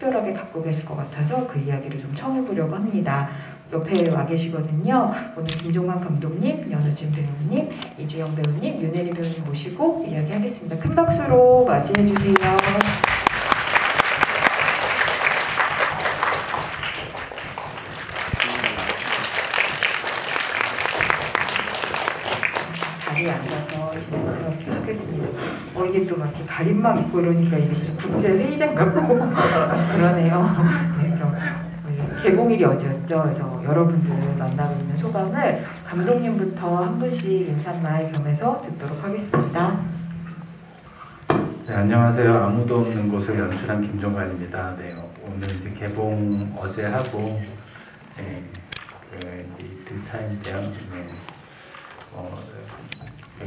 특별하게 갖고 계실 것 같아서 그 이야기를 좀 청해보려고 합니다. 옆에 와 계시거든요. 오늘 김종관 감독님, 연우진 배우님, 이주영 배우님, 윤혜리 배우님 모시고 이야기하겠습니다. 큰 박수로 맞이해주세요. 자리에 앉아서 진행하도록 하겠습니다. 이게 또 막 이렇게 가림막 입고 이러니까 이게 무슨 국제회의장 같고 그러네요. 네, 그럼 개봉일이 어제였죠. 그래서 여러분들 만나고 있는 소감을 감독님부터 한 분씩 인사말 겸해서 듣도록 하겠습니다. 네, 안녕하세요. 아무도 없는 곳을 연출한 김종관입니다. 네, 오늘 이제 개봉 어제 하고 이틀 차인데요. 네,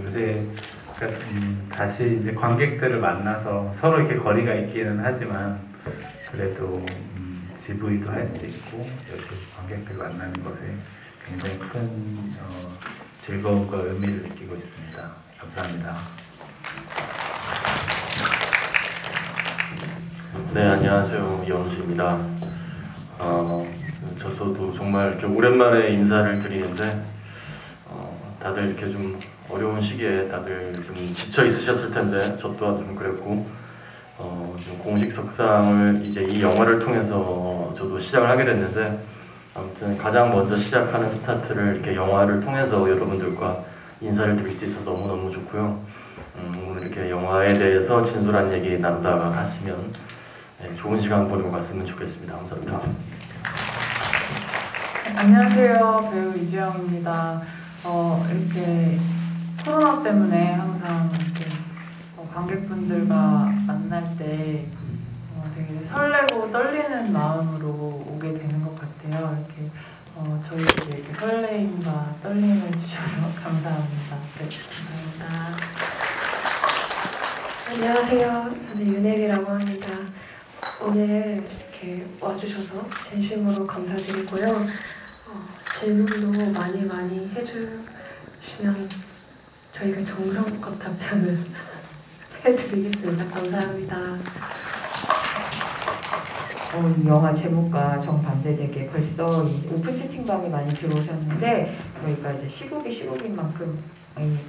요새 그러니까, 다시 이제 관객들을 만나서 서로 이렇게 거리가 있기는 하지만 그래도 GV도 할 수 있고 이렇게 관객들 만나는 것에 굉장히 큰 즐거움과 의미를 느끼고 있습니다. 감사합니다. 네, 안녕하세요. 연우진입니다. 저도 정말 이렇게 오랜만에 인사를 드리는데 다들 이렇게 좀 어려운 시기에 다들 좀 지쳐 있으셨을 텐데 저 또한 좀 그랬고 좀 공식 석상을 이제 이 영화를 통해서 저도 시작을 하게 됐는데 아무튼 가장 먼저 시작하는 스타트를 이렇게 영화를 통해서 여러분들과 인사를 드릴 수 있어서 너무너무 좋고요. 오늘 이렇게 영화에 대해서 진솔한 얘기 나누다가 갔으면 좋은 시간 보내고 갔으면 좋겠습니다. 감사합니다. 안녕하세요. 배우 이주영입니다. 이렇게 코로나 때문에 항상 이렇게 관객분들과 만날 때 되게 설레고 떨리는 마음으로 오게 되는 것 같아요. 이렇게 저희에게 이렇게 설레임과 떨림을 주셔서 감사합니다. 네, 감사합니다. 안녕하세요. 저는 윤혜리라고 합니다. 오늘 이렇게 와주셔서 진심으로 감사드리고요. 질문도 많이 해주시면 저희가 정성껏 답변을 해드리겠습니다. 감사합니다. 이 영화 제목과 정반대되게 벌써 오픈 채팅방에 많이 들어오셨는데 저희가 이제 시국인 만큼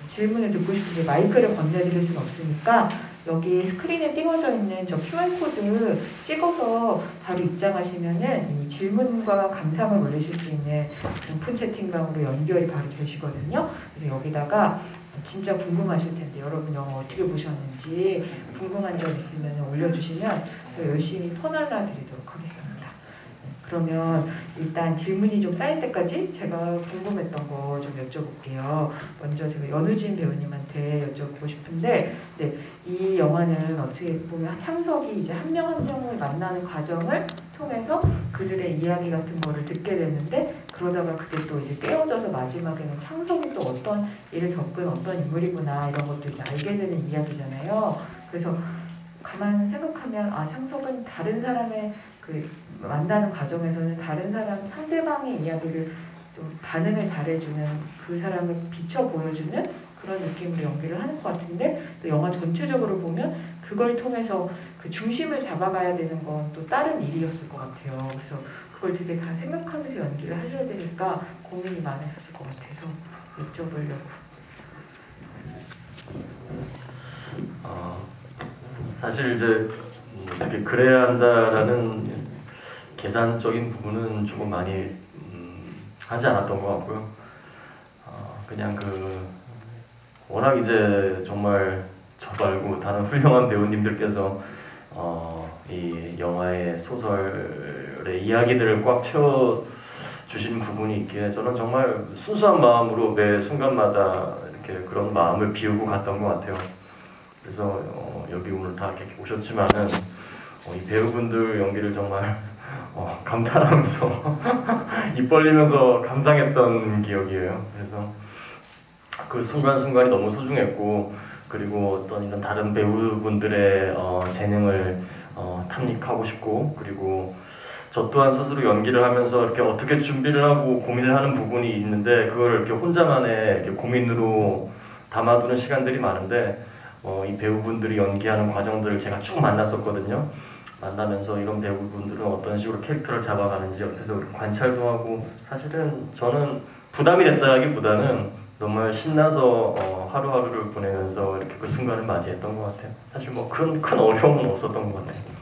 질문을 듣고 싶은데 마이크를 건네드릴 수는 없으니까 여기 스크린에 띄워져 있는 저 QR코드 찍어서 바로 입장하시면은 이 질문과 감상을 올리실 수 있는 오픈 채팅방으로 연결이 바로 되시거든요. 그래서 여기다가 진짜 궁금하실 텐데 여러분 영화 어떻게 보셨는지 궁금한 점 있으면 올려주시면 더 열심히 퍼날라 드리도록 하겠습니다. 그러면 일단 질문이 좀 쌓일 때까지 제가 궁금했던 거 좀 여쭤볼게요. 먼저 제가 연우진 배우님한테 여쭤보고 싶은데 이 영화는 어떻게 보면 창석이 이제 한 명 한 명을 만나는 과정을 통해서 그들의 이야기 같은 거를 듣게 되는데 그러다가 그게 또 이제 깨어져서 마지막에는 창석이 또 어떤 일을 겪은 어떤 인물이구나 이런 것도 이제 알게 되는 이야기잖아요. 그래서 가만 생각하면 창석은 다른 사람의 그 만나는 과정에서는 다른 사람 상대방의 이야기를 좀 반응을 잘해주는 그 사람을 비춰 보여주는 그런 느낌으로 연기를 하는 것 같은데 또 영화 전체적으로 보면 그걸 통해서 그 중심을 잡아가야 되는 건 또 다른 일이었을 것 같아요. 그래서 그걸 되게 다 생각하면서 연기를 하셔야 되니까 고민이 많으셨을 것 같아서 여쭤보려고. 사실 이제 어떻게 그래야 한다라는 계산적인 부분은 조금 많이 하지 않았던 것 같고요. 그냥 워낙 이제 정말 저 말고 다른 훌륭한 배우님들께서 이 영화의 소설의 이야기들을 꽉 채워 주신 부분이 있기에 저는 정말 순수한 마음으로 매 순간마다 이렇게 그런 마음을 비우고 갔던 것 같아요. 그래서 여기 오늘 다 이렇게 오셨지만은 이 배우분들 연기를 정말 감탄하면서 입 벌리면서 감상했던 기억이에요. 그래서 그 순간순간이 너무 소중했고 그리고 어떤 이런 다른 배우분들의 재능을 탐닉하고 싶고 그리고 저 또한 스스로 연기를 하면서 이렇게 어떻게 준비를 하고 고민을 하는 부분이 있는데 그걸 이렇게 혼자만의 이렇게 고민으로 담아두는 시간들이 많은데 이 배우분들이 연기하는 과정들을 제가 쭉 만났었거든요. 만나면서 이런 배우분들은 어떤 식으로 캐릭터를 잡아가는지 옆에서 관찰도 하고 사실은 저는 부담이 됐다기보다는 정말 신나서 하루하루를 보내면서 이렇게 그 순간을 맞이했던 것 같아요. 사실 뭐 큰 어려움은 없었던 것 같아요.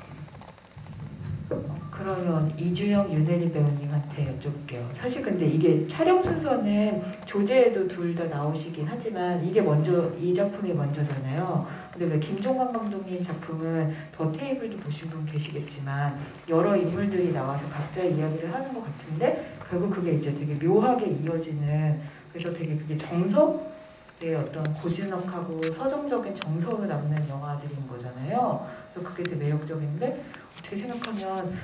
그러면 이주영, 윤혜리 배우님한테 여쭤볼게요. 사실 근데 이게 촬영 순서는 조제에도 둘 다 나오시긴 하지만 이게 먼저 이 작품이 먼저잖아요. 근데 왜 김종관 감독님 작품은 더 테이블도 보신 분 계시겠지만 여러 인물들이 나와서 각자 이야기를 하는 것 같은데 결국 그게 이제 되게 묘하게 이어지는 그래서 되게 그게 정서의 어떤 고즈넉하고 서정적인 정서로 남는 영화들인 거잖아요. 그래서 그게 되게 매력적인데 어떻게 생각하면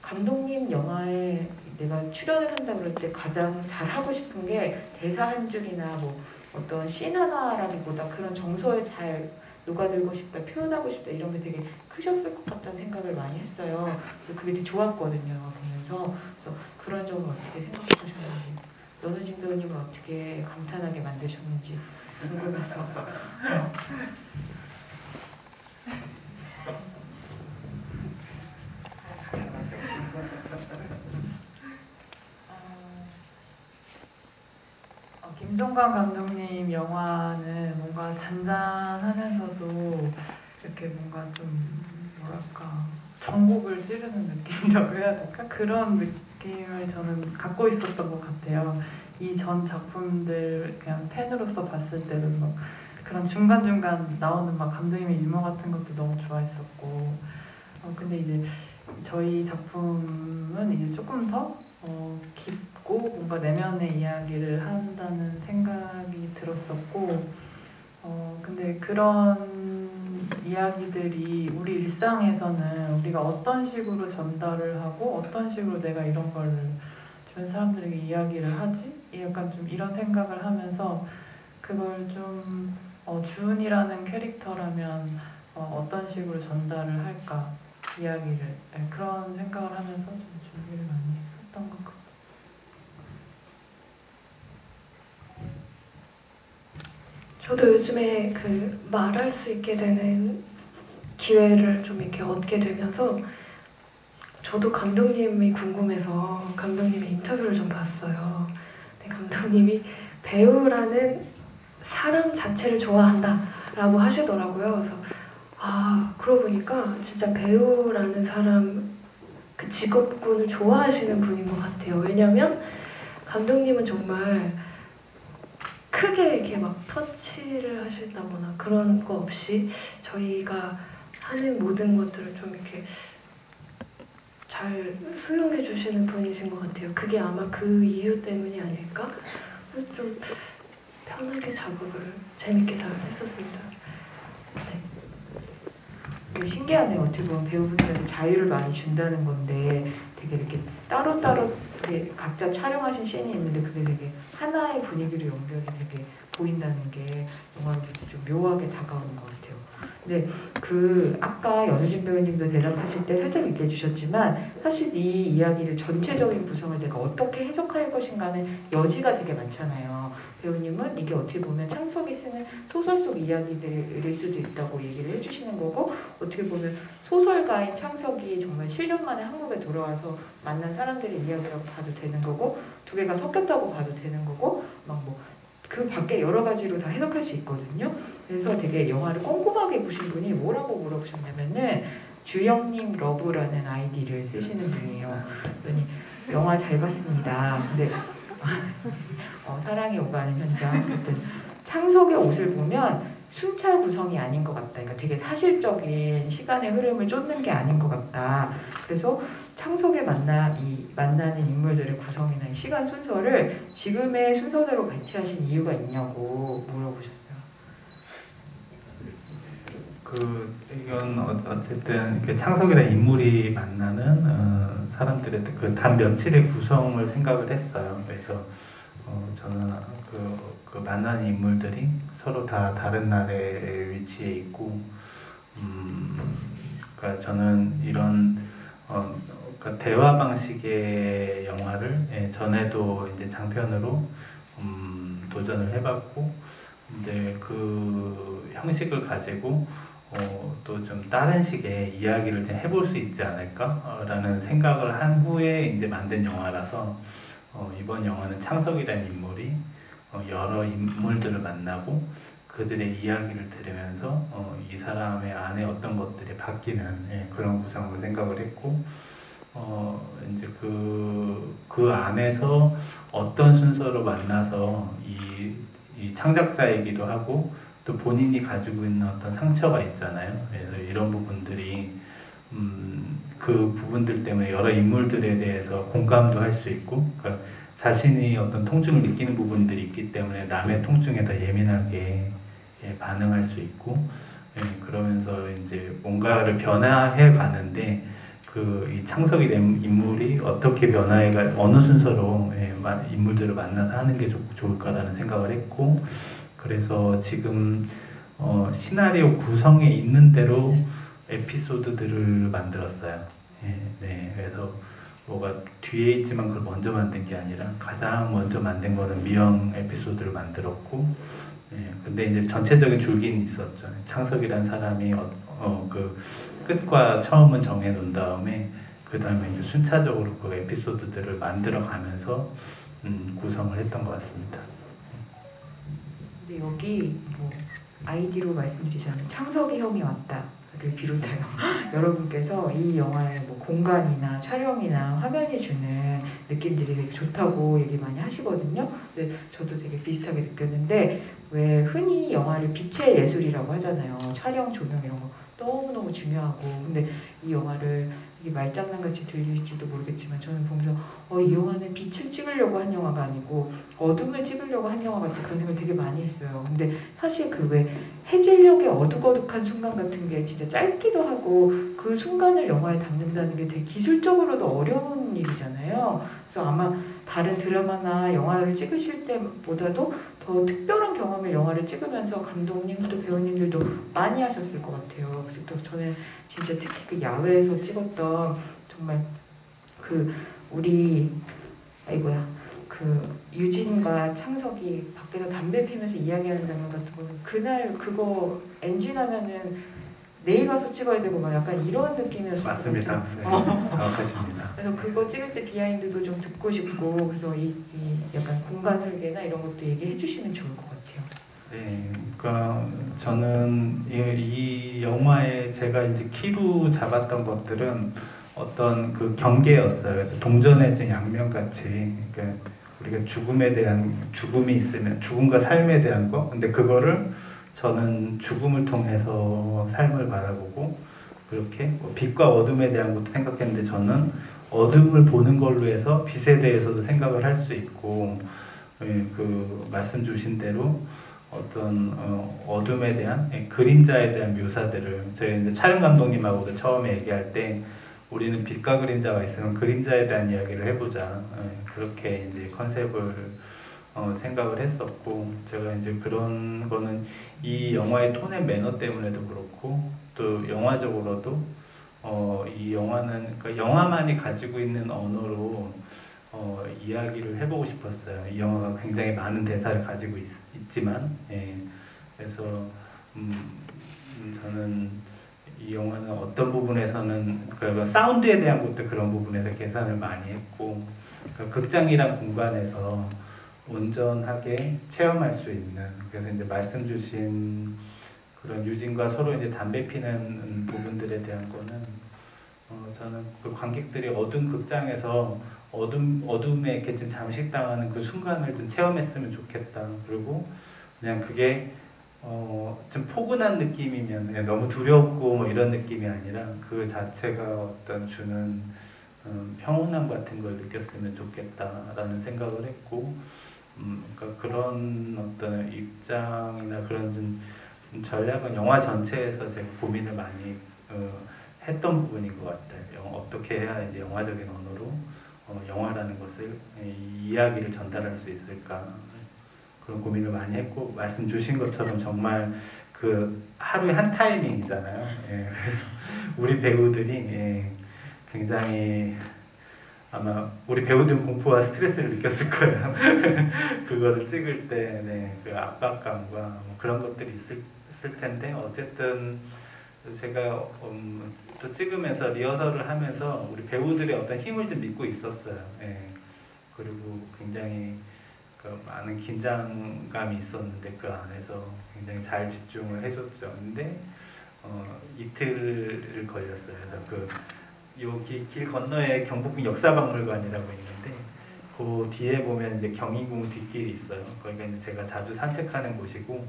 감독님 영화에 내가 출연을 한다 그럴 때 가장 잘하고 싶은 게 대사 한 줄이나 뭐 어떤 씬 하나라기보다 그런 정서에 잘 녹아들고 싶다, 표현하고 싶다 이런 게 되게 크셨을 것 같다는 생각을 많이 했어요. 그게 되게 좋았거든요, 영화 보면서. 그래서 그런 점을 어떻게 생각하셨는지, 연우진 배우님을 어떻게 감탄하게 만드셨는지 궁금해서. 김종관 감독님 영화는 뭔가 잔잔하면서도 이렇게 뭔가 좀 뭐랄까 전곡을 찌르는 느낌이라고 해야 될까? 그런 느낌을 저는 갖고 있었던 것 같아요. 이 전 작품들 그냥 팬으로서 봤을 때도 막 그런 중간중간 나오는 막 감독님의 유머 같은 것도 너무 좋아했었고 근데 이제 저희 작품은 이제 조금 더 깊고 뭔가 내면의 이야기를 한다는 생각이 들었었고 근데 그런 이야기들이 우리 일상에서는 우리가 어떤 식으로 전달을 하고 어떤 식으로 내가 이런 걸 주변 사람들에게 이야기를 하지? 약간 좀 이런 생각을 하면서 그걸 좀 주은이라는 캐릭터라면 어떤 식으로 전달을 할까 이야기를 그런 생각을 하면서 좀 준비를 많이 했었던 것 같아요. 저도 요즘에 그 말할 수 있게 되는 기회를 좀 이렇게 얻게 되면서 저도 감독님이 궁금해서 감독님의 인터뷰를 좀 봤어요. 근데 감독님이 배우라는 사람 자체를 좋아한다라고 하시더라고요. 그래서 그러고 보니까 진짜 배우라는 사람 그 직업군을 좋아하시는 분인 것 같아요. 왜냐면 감독님은 정말 크게 이렇게 막 터치를 하신다거나 그런 거 없이 저희가 하는 모든 것들을 좀 이렇게 잘 수용해 주시는 분이신 것 같아요. 그게 아마 그 이유 때문이 아닐까? 그래서 좀 편하게 작업을 재밌게 잘 했었습니다. 되게 신기하네요. 어떻게 보면 배우분들한테 자유를 많이 준다는 건데 되게 이렇게 따로따로 이렇게 각자 촬영하신 씬이 있는데 그게 되게 하나의 분위기로 연결이 되게 보인다는 게 영화로 좀 묘하게 다가오는 것 같아요. 근데 그 아까 연우진 배우님도 대답하실 때 살짝 얘기해 주셨지만 사실 이 이야기를 전체적인 구성을 내가 어떻게 해석할 것인가는 여지가 되게 많잖아요. 배우님은 이게 어떻게 보면 창석이 쓰는 소설 속 이야기들일 수도 있다고 얘기를 해주시는 거고 어떻게 보면 소설가인 창석이 정말 7년 만에 한국에 돌아와서 만난 사람들의 이야기라고 봐도 되는 거고 두 개가 섞였다고 봐도 되는 거고 막 뭐 그 밖에 여러 가지로 다 해석할 수 있거든요. 그래서 되게 영화를 꼼꼼하게 보신 분이 뭐라고 물어보셨냐면은 주영님 러브라는 아이디를 쓰시는 분이에요. 그러니 영화 잘 봤습니다. 근데 사랑이 오가는 현장. 어쨌든 창석의 옷을 보면 순찰 구성이 아닌 것 같다. 그러니까 되게 사실적인 시간의 흐름을 쫓는 게 아닌 것 같다. 그래서 창석의 만나는 인물들의 구성이나 시간 순서를 지금의 순서대로 배치하신 이유가 있냐고 물어보셨어요. 이건 어쨌든 창석이라는 인물이 만나는 사람들의 그 단 며칠의 구성을 생각을 했어요. 그래서 저는 그 만나는 인물들이 서로 다 다른 나라에 위치해 있고, 그러니까 저는 이런 그러니까 대화 방식의 영화를 전에도 이제 장편으로 도전을 해봤고, 이제 그 형식을 가지고 또 좀 다른 식의 이야기를 좀 해볼 수 있지 않을까라는 생각을 한 후에 이제 만든 영화라서 이번 영화는 창석이라는 인물이 여러 인물들을 만나고 그들의 이야기를 들으면서 이 사람의 안에 어떤 것들이 바뀌는 그런 구성으로 생각을 했고 이제 그 안에서 어떤 순서로 만나서 이 창작자이기도 하고 또 본인이 가지고 있는 어떤 상처가 있잖아요. 그래서 이런 부분들이 그 부분들 때문에 여러 인물들에 대해서 공감도 할 수 있고 그러니까 자신이 어떤 통증을 느끼는 부분들이 있기 때문에 남의 통증에 더 예민하게 반응할 수 있고 그러면서 이제 뭔가를 변화해 가는데 이 창석이 된 인물이 어떻게 변화해가 어느 순서로 인물들을 만나서 하는 게 좋을까라는 생각을 했고 그래서 지금 시나리오 구성에 있는 대로 에피소드들을 만들었어요. 네, 그래서 뭐가 뒤에 있지만 그걸 먼저 만든 게 아니라 가장 먼저 만든 거는 미영 에피소드를 만들었고, 근데 이제 전체적인 줄기는 있었죠. 창석이란 사람이 그 끝과 처음은 정해 놓은 다음에 그 다음에 이제 순차적으로 그 에피소드들을 만들어 가면서 구성을 했던 것 같습니다. 근데 여기 뭐 아이디로 말씀드리자면 창석이 형이 왔다를 비롯해서 여러분께서 이 영화의 뭐 공간이나 촬영이나 화면이 주는 느낌들이 되게 좋다고 얘기 많이 하시거든요. 근데 저도 되게 비슷하게 느꼈는데 왜 흔히 영화를 빛의 예술이라고 하잖아요. 촬영, 조명 이런 거 너무너무 중요하고 근데 이 영화를 이게 말장난같이 들릴지도 모르겠지만 저는 보면서 이 영화는 빛을 찍으려고 한 영화가 아니고 어둠을 찍으려고 한 영화 같은 그런 생각을 되게 많이 했어요. 근데 사실 그 왜 해질녘의 어둑어둑한 순간 같은 게 진짜 짧기도 하고 그 순간을 영화에 담는다는 게 되게 기술적으로도 어려운 일이잖아요. 그래서 아마 다른 드라마나 영화를 찍으실 때보다도 더 특별한 경험을 영화를 찍으면서 감독님도 배우님들도 많이 하셨을 것 같아요. 그래서 또 저는 진짜 특히 그 야외에서 찍었던 정말 그 우리 그 유진과 창석이 밖에서 담배 피면서 이야기하는 장면 같은 거는 그날 그거 엔진하면은 내일 와서 찍어야 되고 막 약간 이런 느낌이었어요. 맞습니다. 네, 정확하십니다. 그래서 그거 찍을 때 비하인드도 좀 듣고 싶고 그래서 이 약간 공간 설계나 이런 것도 얘기해 주시면 좋을 것 같아요. 네, 그러니까 저는 이 영화에 제가 이제 키로 잡았던 것들은 어떤 그 경계였어요. 그래서 동전의 양면같이 그러니까 우리가 죽음이 있으면 죽음과 삶에 대한 거. 근데 그거를 저는 죽음을 통해서 삶을 바라보고 그렇게 빛과 어둠에 대한 것도 생각했는데 저는 어둠을 보는 걸로 해서 빛에 대해서도 생각을 할 수 있고 그 말씀 주신 대로 어떤 어둠에 대한 그림자에 대한 묘사들을 저희 이제 촬영 감독님하고도 처음에 얘기할 때 우리는 빛과 그림자가 있으면 그림자에 대한 이야기를 해보자 그렇게 이제 컨셉을 생각을 했었고 제가 이제 그런 거는 이 영화의 톤의 매너 때문에도 그렇고 또 영화적으로도 이 영화는 그러니까 영화만이 가지고 있는 언어로 이야기를 해보고 싶었어요. 이 영화가 굉장히 많은 대사를 가지고 있지만 그래서 저는 이 영화는 어떤 부분에서는 그러니까 사운드에 대한 것도 그런 부분에서 계산을 많이 했고 그러니까 극장이란 공간에서 온전하게 체험할 수 있는 그래서 이제 말씀 주신 그런 유진과 서로 이제 담배 피는 부분들에 대한 거는 저는 그 관객들이 어두운 극장에서 어둠에 이렇게 좀 잠식당하는 그 순간을 좀 체험했으면 좋겠다. 그리고 그냥 그게 좀 포근한 느낌이면 그냥 너무 두렵고 뭐 이런 느낌이 아니라 그 자체가 어떤 주는 평온함 같은 걸 느꼈으면 좋겠다라는 생각을 했고 그러니까 그런 어떤 입장이나 그런 좀 전략은 영화 전체에서 제가 고민을 많이 했던 부분인 것 같아요. 어떻게 해야 이제 영화적인 언어로 영화라는 것을 이야기를 전달할 수 있을까 그런 고민을 많이 했고 말씀 주신 것처럼 정말 그 하루에 한 타이밍이잖아요. 그래서 우리 배우들이 굉장히 아마 우리 배우들은 공포와 스트레스를 느꼈을 거예요. 그거를 찍을 때 그 압박감과 뭐 그런 것들이 있을 텐데 어쨌든 그래서 제가 또 찍으면서 리허설을 하면서 우리 배우들의 어떤 힘을 좀 믿고 있었어요. 예. 그리고 굉장히 그 많은 긴장감이 있었는데 그 안에서 굉장히 잘 집중을 해줬죠. 근데 이틀을 걸렸어요. 그래서 여기 길 건너에 경복궁 역사박물관이라고 있는데 그 뒤에 보면 이제 경희궁 뒷길이 있어요. 거기가 이제 제가 자주 산책하는 곳이고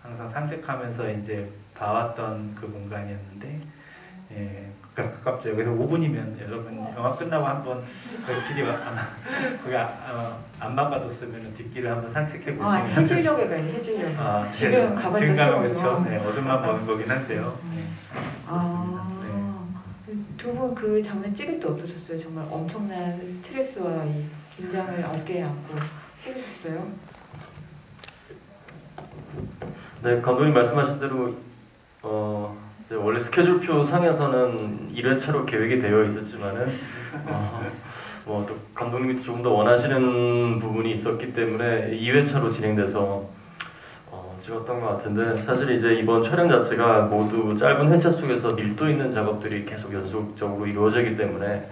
항상 산책하면서 이제 봐왔던 그 공간이었는데 예, 가깝죠. 그래서 5분이면 여러분 영화 끝나고 한번 그 길이 거기 안 바꿔뒀으면 뒷길을 한번 산책해 보시면 해질녘에 가요. 해질녘에. 지금 가봤자 지금 가면 소용없죠. 그렇죠. 네, 어둠만 보는 거긴 한데요. 네, 두 분 그 장면 찍을 때 어떠셨어요? 정말 엄청난 스트레스와 이 긴장을 어깨에 안고 찍으셨어요? 네, 감독님 말씀하신 대로 이제 원래 스케줄표 상에서는 1회차로 계획이 되어 있었지만은 뭐 또 감독님이 조금 더 원하시는 부분이 있었기 때문에 2회차로 진행돼서 찍었던 것 같은데 사실 이제 이번 촬영 자체가 모두 짧은 회차 속에서 밀도 있는 작업들이 계속 연속적으로 이루어지기 때문에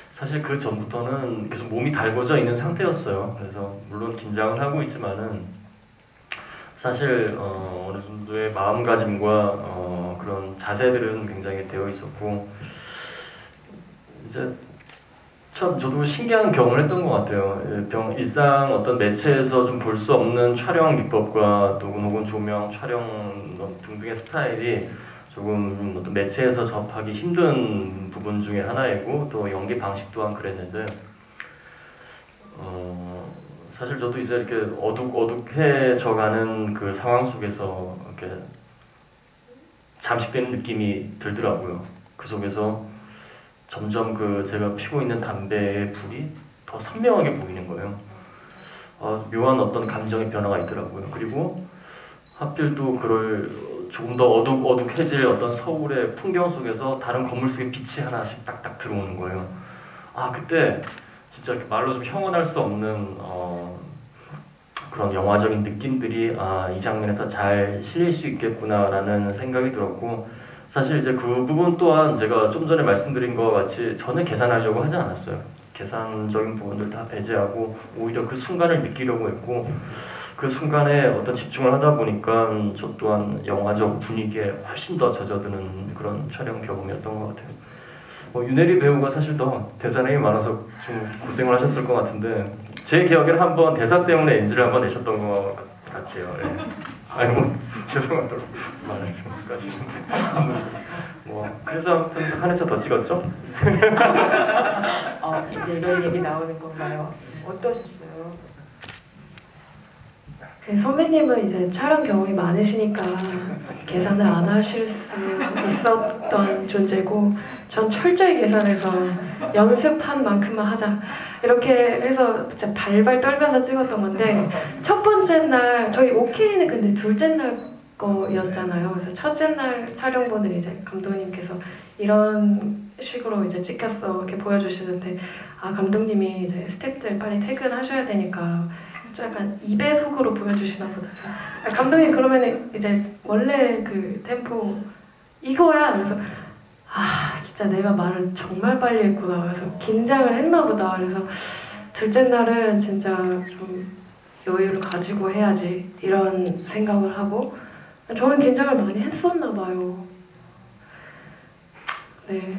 사실 그 전부터는 계속 몸이 달궈져 있는 상태였어요. 그래서 물론 긴장을 하고 있지만은 사실 어느 정도의 마음가짐과 그런 자세들은 굉장히 되어 있었고 이제 참 저도 신기한 경험을 했던 것 같아요. 일상 어떤 매체에서 좀 볼 수 없는 촬영 기법과 또 혹은 조명, 촬영 등등의 스타일이 조금 어떤 매체에서 접하기 힘든 부분 중에 하나이고 또 연기 방식 또한 그랬는데 사실 저도 이제 이렇게 어둑어둑해져가는 그 상황 속에서 이렇게 잠식되는 느낌이 들더라고요. 그 속에서 점점 그 제가 피고 있는 담배의 불이 더 선명하게 보이는 거예요. 묘한 어떤 감정의 변화가 있더라고요. 그리고 하필 또 그걸 조금 더 어둑어둑해질 어떤 서울의 풍경 속에서 다른 건물 속에 빛이 하나씩 딱딱 들어오는 거예요. 그때 진짜 말로 좀 형언할 수 없는 그런 영화적인 느낌들이 이 장면에서 잘 실릴 수 있겠구나라는 생각이 들었고 사실 이제 그 부분 또한 제가 좀 전에 말씀드린 것과 같이 저는 계산하려고 하지 않았어요. 계산적인 부분들 다 배제하고 오히려 그 순간을 느끼려고 했고 그 순간에 어떤 집중을 하다 보니까 저 또한 영화적 분위기에 훨씬 더 젖어드는 그런 촬영 경험이었던 것 같아요. 윤혜리 배우가 사실 더 대사량이 많아서 좀 고생을 하셨을 것 같은데 제 기억에는 한번 대사 때문에 NG를 한번 내셨던 것 같아요. 예. 아니 뭐 죄송하다고 말을 좀 까지는데 그래서 아무튼 한 회차 더 찍었죠? 이제 이런 얘기 나오는 건가요? 어떠셨어요? 선배님은 이제 촬영 경험이 많으시니까 계산을 안 하실 수 있었던 존재고 전 철저히 계산해서 연습한 만큼만 하자 이렇게 해서 진짜 발발 떨면서 찍었던 건데 첫 번째 날 저희 OK는 근데 둘째 날 거였잖아요. 그래서 첫째 날 촬영본을 이제 감독님께서 이런 식으로 이제 찍혔어 이렇게 보여주시는데 감독님이 이제 스태프들 빨리 퇴근하셔야 되니까 약간 2배속으로 보여주시나 보다. 그래서 감독님 그러면 이제 원래 그 템포 이거야. 그래서 진짜 내가 말을 정말 빨리 했구나. 그래서 긴장을 했나 보다. 그래서 둘째 날은 진짜 좀 여유를 가지고 해야지 이런 생각을 하고 저는 긴장을 많이 했었나 봐요. 네.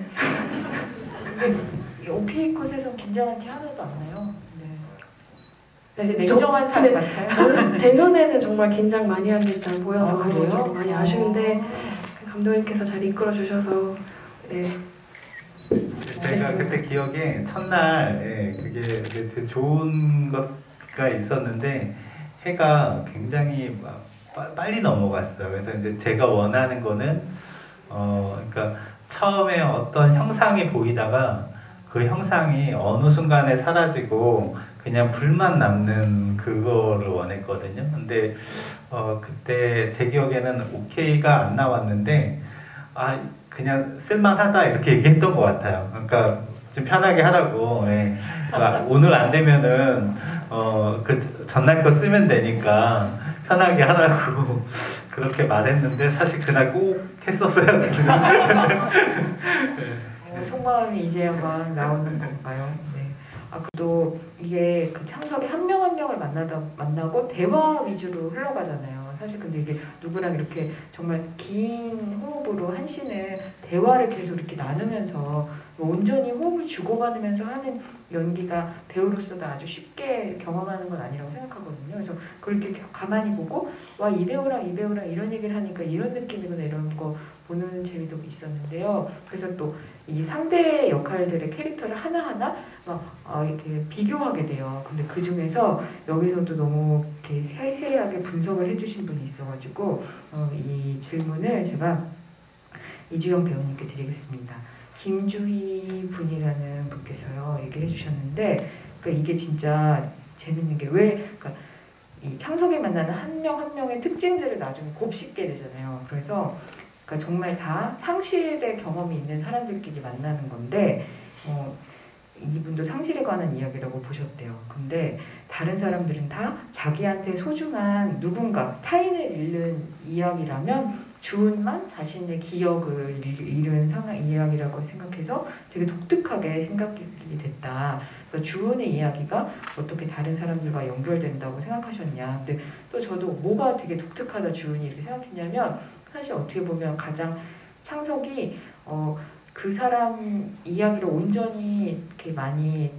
근데 오케이 컷에서 긴장한 티 하나도 안 나요. 네, 냉정한 사람 같아요. 제 눈에는 정말 긴장 많이 한 게 잘 보여서 그래요? 좀 많이 아쉬운데 감독님께서 잘 이끌어 주셔서 네. 제가 그때 기억에 첫날 그게 되게 좋은 것가 있었는데 해가 굉장히 빨리 넘어갔어요. 그래서 이제 제가 원하는 거는 그러니까 처음에 어떤 형상이 보이다가 그 형상이 어느 순간에 사라지고 그냥 불만 남는 그거를 원했거든요. 근데 그때 제 기억에는 오케이가 안 나왔는데 그냥 쓸만하다 이렇게 얘기했던 것 같아요. 그러니까 좀 편하게 하라고. 오늘 안 되면은 그 전날 거 쓰면 되니까 편하게 하라고 그렇게 말했는데 사실 그날 꼭 했었어야 되는. 속마음이 이제야 막 나오는 건가요? 네. 또 이게 그 창석이 한 명 한 명을 만나고 대화 위주로 흘러가잖아요. 사실 근데 이게 누구랑 이렇게 정말 긴 호흡으로 한 씬을 대화를 계속 이렇게 나누면서 온전히 호흡을 주고받으면서 하는 연기가 배우로서도 아주 쉽게 경험하는 건 아니라고 생각하거든요. 그래서 그걸 이렇게 가만히 보고 와, 이 배우랑 이런 얘기를 하니까 이런 느낌이구나, 이런 거 보는 재미도 있었는데요. 그래서 또 이 상대 역할들의 캐릭터를 하나하나 이렇게 비교하게 돼요. 근데 그 중에서 여기서도 너무 이렇게 세세하게 분석을 해주신 분이 있어가지고 이 질문을 제가 이주영 배우님께 드리겠습니다. 김주희 분이라는 분께서요 얘기해 주셨는데, 그러니까 이게 진짜 재밌는 게 그러니까 이 창석이 만나는 한 명 한 명의 특징들을 나중에 곱씹게 되잖아요. 그래서 그러니까 정말 다 상실의 경험이 있는 사람들끼리 만나는 건데 이분도 상실에 관한 이야기라고 보셨대요. 근데 다른 사람들은 다 자기한테 소중한 누군가, 타인을 잃는 이야기라면 주은만 자신의 기억을 잃은 상황 이야기라고 생각해서 되게 독특하게 생각이 됐다. 그러니까 주은의 이야기가 어떻게 다른 사람들과 연결된다고 생각하셨냐. 근데 또 저도 뭐가 되게 독특하다 주은이 이렇게 생각했냐면, 사실 어떻게 보면 가장 창석이 그 사람 이야기를 온전히 이렇게 많이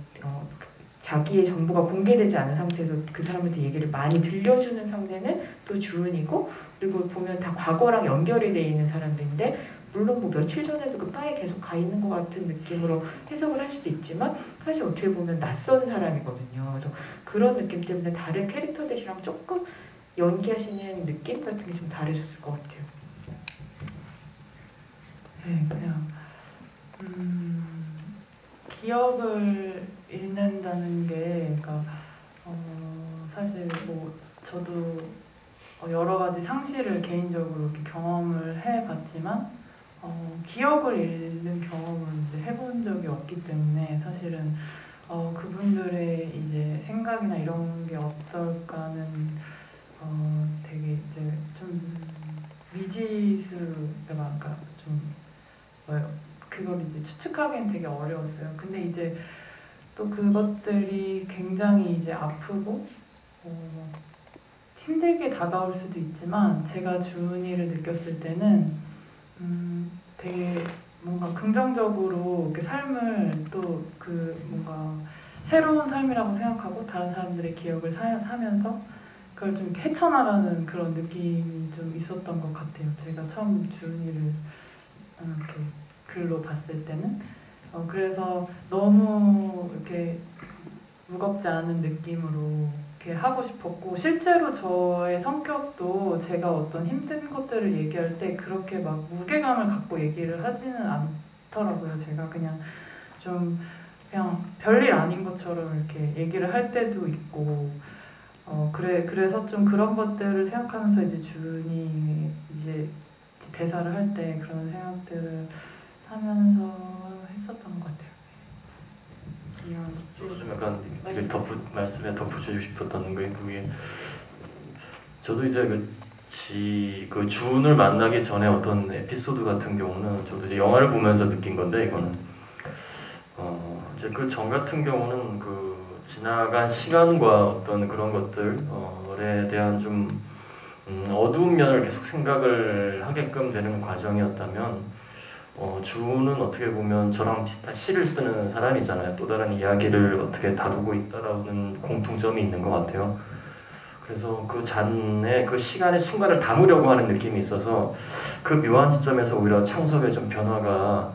자기의 정보가 공개되지 않은 상태에서 그 사람한테 얘기를 많이 들려주는 상대는 또 주은이고, 그리고 보면 다 과거랑 연결이 돼 있는 사람들인데, 물론 뭐 며칠 전에도 그 바에 계속 가 있는 것 같은 느낌으로 해석을 할 수도 있지만 사실 어떻게 보면 낯선 사람이거든요. 그래서 그런 느낌 때문에 다른 캐릭터들이랑 조금 연기하시는 느낌 같은 게 좀 다르셨을 것 같아요. 네, 그냥 기억을 잃는다는 게, 그러니까 사실 뭐 저도 여러 가지 상실을 개인적으로 이렇게 경험을 해봤지만 기억을 잃는 경험은 이제 해본 적이 없기 때문에 사실은 그분들의 이제 생각이나 이런 게 어떨까는 되게 이제 좀 미지수가 좀 그걸 이제 추측하기는 되게 어려웠어요. 근데 이제 또 그것들이 굉장히 이제 아프고 힘들게 다가올 수도 있지만, 제가 주은이를 느꼈을 때는 되게 뭔가 긍정적으로 이렇게 삶을 또 뭔가 새로운 삶이라고 생각하고 다른 사람들의 기억을 사면서 그걸 좀 헤쳐나가는 그런 느낌이 좀 있었던 것 같아요. 제가 처음 주은이를 이렇게 글로 봤을 때는 그래서 너무 이렇게 무겁지 않은 느낌으로 이렇게 하고 싶었고, 실제로 저의 성격도 제가 어떤 힘든 것들을 얘기할 때 그렇게 막 무게감을 갖고 얘기를 하지는 않더라고요. 제가 그냥 좀 그냥 별일 아닌 것처럼 이렇게 얘기를 할 때도 있고, 그래서 좀 그런 것들을 생각하면서 이제 주은이 이제 대사를 할 때 그런 생각들을 하면서 했었던 것 같아요. 저도 좀 약간 되게 말씀에 덧붙이고 싶었던 게, 그게 저도 이제 그 주은을 만나기 전에 어떤 에피소드 같은 경우는 저도 이제 영화를 보면서 느낀 건데, 이거는 이제 그 전 같은 경우는 그 지나간 시간과 어떤 그런 것들에 대한 좀 어두운 면을 계속 생각을 하게끔 되는 과정이었다면, 주는 어떻게 보면 저랑 비슷한 시를 쓰는 사람이잖아요. 또 다른 이야기를 어떻게 다루고 있다라는 공통점이 있는 것 같아요. 그래서 그 잔에 그 시간의 순간을 담으려고 하는 느낌이 있어서 그 묘한 지점에서 오히려 창섭의 좀 변화가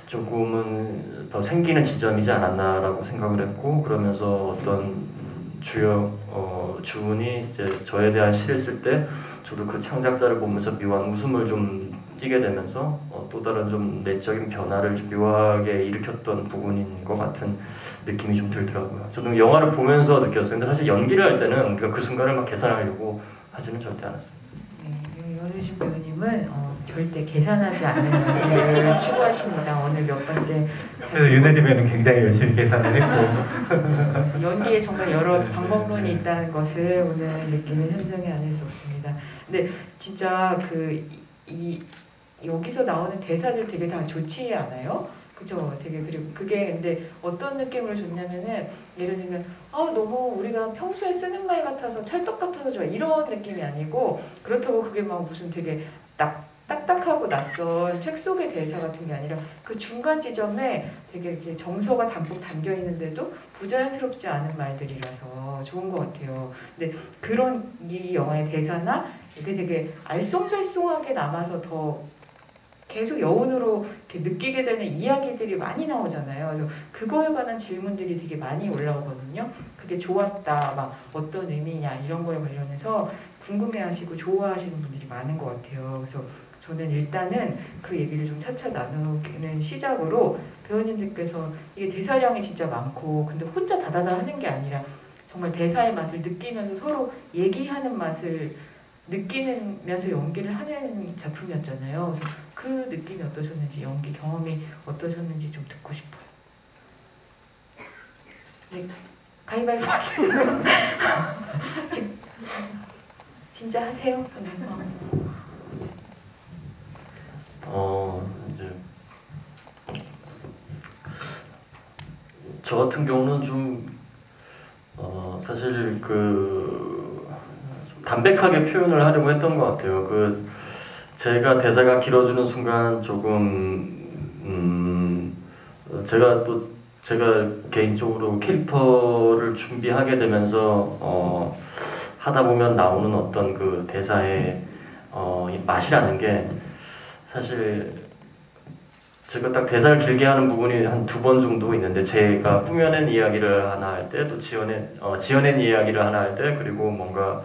조금은 더 생기는 지점이지 않았나라고 생각을 했고, 그러면서 어떤 주은이 이제 저에 대한 시를 쓸 때 저도 그 창작자를 보면서 묘한 웃음을 좀 띄게 되면서 또 다른 좀 내적인 변화를 좀 묘하게 일으켰던 부분인 것 같은 느낌이 좀 들더라고요. 저도 영화를 보면서 느꼈어요. 근데 사실 연기를 할 때는 우리가 그 순간을 막 계산하려고 하지는 절대 않았어요. 네, 연우신 배우님은 절대 계산하지 않는 연기를 추구하십니다. 오늘 몇 번째. 그래서 윤혜지 배우는 굉장히 열심히 계산을 했고 연기에 정말 여러 방법론이 있다는 것을 오늘 느끼는 현장이 아닐 수 없습니다. 근데 진짜 여기서 나오는 대사들 되게 다 좋지 않아요? 그죠? 되게 그리고 그게 근데 어떤 느낌으로 좋냐면은 예를 들면 너무 우리가 평소에 쓰는 말 같아서 찰떡 같아서 좋아 이런 느낌이 아니고 그렇다고 그게 막 무슨 되게 딱딱하고 낯선 책 속의 대사 같은 게 아니라 그 중간 지점에 되게 이렇게 정서가 담뿍 담겨 있는데도 부자연스럽지 않은 말들이라서 좋은 것 같아요. 근데 그런 이 영화의 대사나 이게 되게 알쏭달쏭하게 남아서 더 계속 여운으로 이렇게 느끼게 되는 이야기들이 많이 나오잖아요. 그래서 그거에 관한 질문들이 되게 많이 올라오거든요. 그게 좋았다, 막 어떤 의미냐 이런 거에 관련해서 궁금해하시고 좋아하시는 분들이 많은 것 같아요. 그래서 저는 일단은 그 얘기를 좀 차차 나누는 시작으로 배우님들께서 이게 대사량이 진짜 많고 근데 혼자 다다다 하는 게 아니라 정말 대사의 맛을 느끼면서 서로 얘기하는 맛을 느끼면서 연기를 하는 작품이었잖아요. 그래서 그 느낌이 어떠셨는지 연기 경험이 어떠셨는지 좀 듣고 싶어요. 네, 가위바위보 하세요. 진짜 하세요. 이제 저 같은 경우는 좀 사실 좀 담백하게 표현을 하려고 했던 것 같아요. 제가 대사가 길어지는 순간 조금 제가 개인적으로 캐릭터를 준비하게 되면서 하다 보면 나오는 어떤 그 대사의 이 맛이라는 게 사실 제가 딱 대사를 길게 하는 부분이 한 2번 정도 있는데 제가 꾸며낸 이야기를 하나 할 때 또 지어낸 이야기를 하나 할 때 그리고 뭔가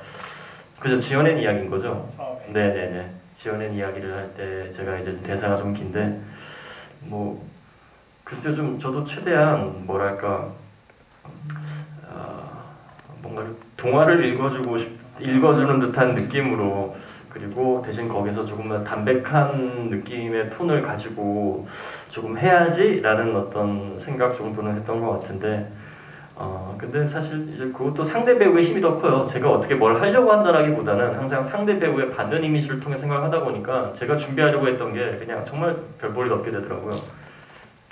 그죠 지어낸 이야기인 거죠? 네네네 지어낸 이야기를 할 때 제가 이제 대사가 좀 긴데 뭐 글쎄요 좀 저도 최대한 뭐랄까 뭔가 동화를 읽어주는 듯한 느낌으로 그리고 대신 거기서 조금 담백한 느낌의 톤을 가지고 조금 해야지라는 어떤 생각 정도는 했던 것 같은데 근데 사실 이제 그것도 상대 배우의 힘이 더 커요. 제가 어떻게 뭘 하려고 한다라기보다는 항상 상대 배우의 받는 이미지를 통해 생각을 하다 보니까 제가 준비하려고 했던 게 그냥 정말 별볼이 없게 되더라고요.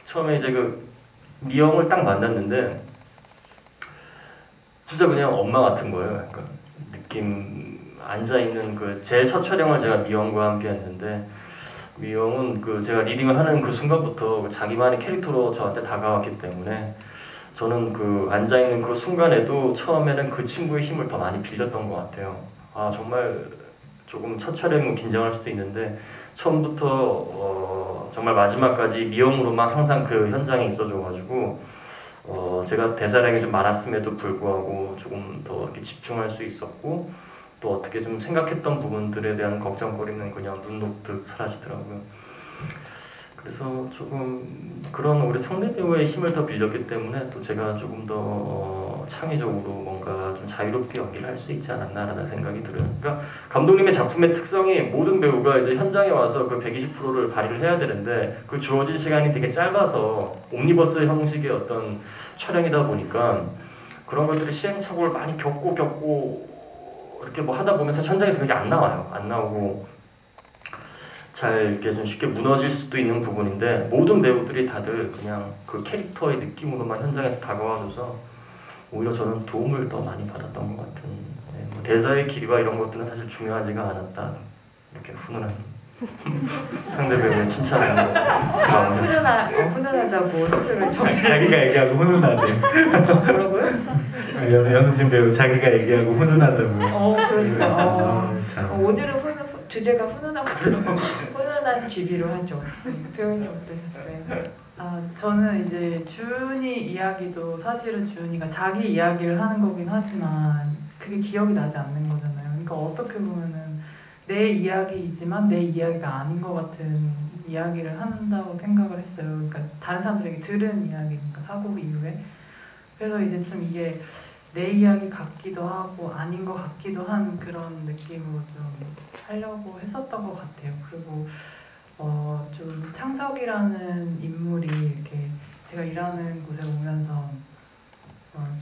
처음에 이제 그 미영을 딱 만났는데 진짜 그냥 엄마 같은 거예요. 그러니까 느낌 앉아있는 제일 첫 촬영을 제가 미영과 함께 했는데 미영은 제가 리딩을 하는 그 순간부터 자기만의 캐릭터로 저한테 다가왔기 때문에 저는 앉아있는 그 순간에도 처음에는 그 친구의 힘을 더 많이 빌렸던 것 같아요. 정말 조금 첫 촬영은 긴장할 수도 있는데 처음부터 정말 마지막까지 미영으로만 항상 그 현장에 있어줘가지고 제가 대사량이 좀 많았음에도 불구하고 조금 더 이렇게 집중할 수 있었고 또 어떻게 좀 생각했던 부분들에 대한 걱정거리는 그냥 눈 녹듯 사라지더라고요. 그래서 조금 그런 우리 상대 배우의 힘을 더 빌렸기 때문에 또 제가 조금 더 창의적으로 뭔가 좀 자유롭게 연기를 할 수 있지 않았나라는 생각이 들어요. 그러니까 감독님의 작품의 특성이 모든 배우가 이제 현장에 와서 그 120%를 발휘를 해야 되는데 그 주어진 시간이 되게 짧아서 옴니버스 형식의 어떤 촬영이다 보니까 그런 것들이 시행착오를 많이 겪고 이렇게 뭐 하다 보면 사실 현장에서 그게 안 나와요. 안 나오고 잘 이렇게 좀 쉽게 무너질 수도 있는 부분인데 모든 배우들이 다들 그냥 그 캐릭터의 느낌으로만 현장에서 다가와줘서 오히려 저는 도움을 더 많이 받았던 것 같은 뭐 대사의 길이와 이런 것들은 사실 중요하지가 않았다 이렇게 훈훈한 상대 배우의 칭찬을 훈훈하다고 스스로 자기가 얘기하고 훈훈하대. 뭐라고요? 연우진 배우 자기가 얘기하고 훈훈하다고요. 그러니까 참. 오늘은 주제가 훈훈한 걸로 훈훈한 집이로 하죠. 배우님 어떠셨어요? 저는 이제 주은이 이야기도 사실은 주은이가 자기 이야기를 하는 거긴 하지만 그게 기억이 나지 않는 거잖아요. 그러니까 어떻게 보면은 내 이야기이지만 내 이야기가 아닌 것 같은 이야기를 한다고 생각을 했어요. 그러니까 다른 사람들에게 들은 이야기니까 사고 이후에. 그래서 이제 좀 이게 내 이야기 같기도 하고 아닌 것 같기도 한 그런 느낌으로 좀 하려고 했었던 것 같아요. 그리고 좀 창석이라는 인물이 이렇게 제가 일하는 곳에 오면서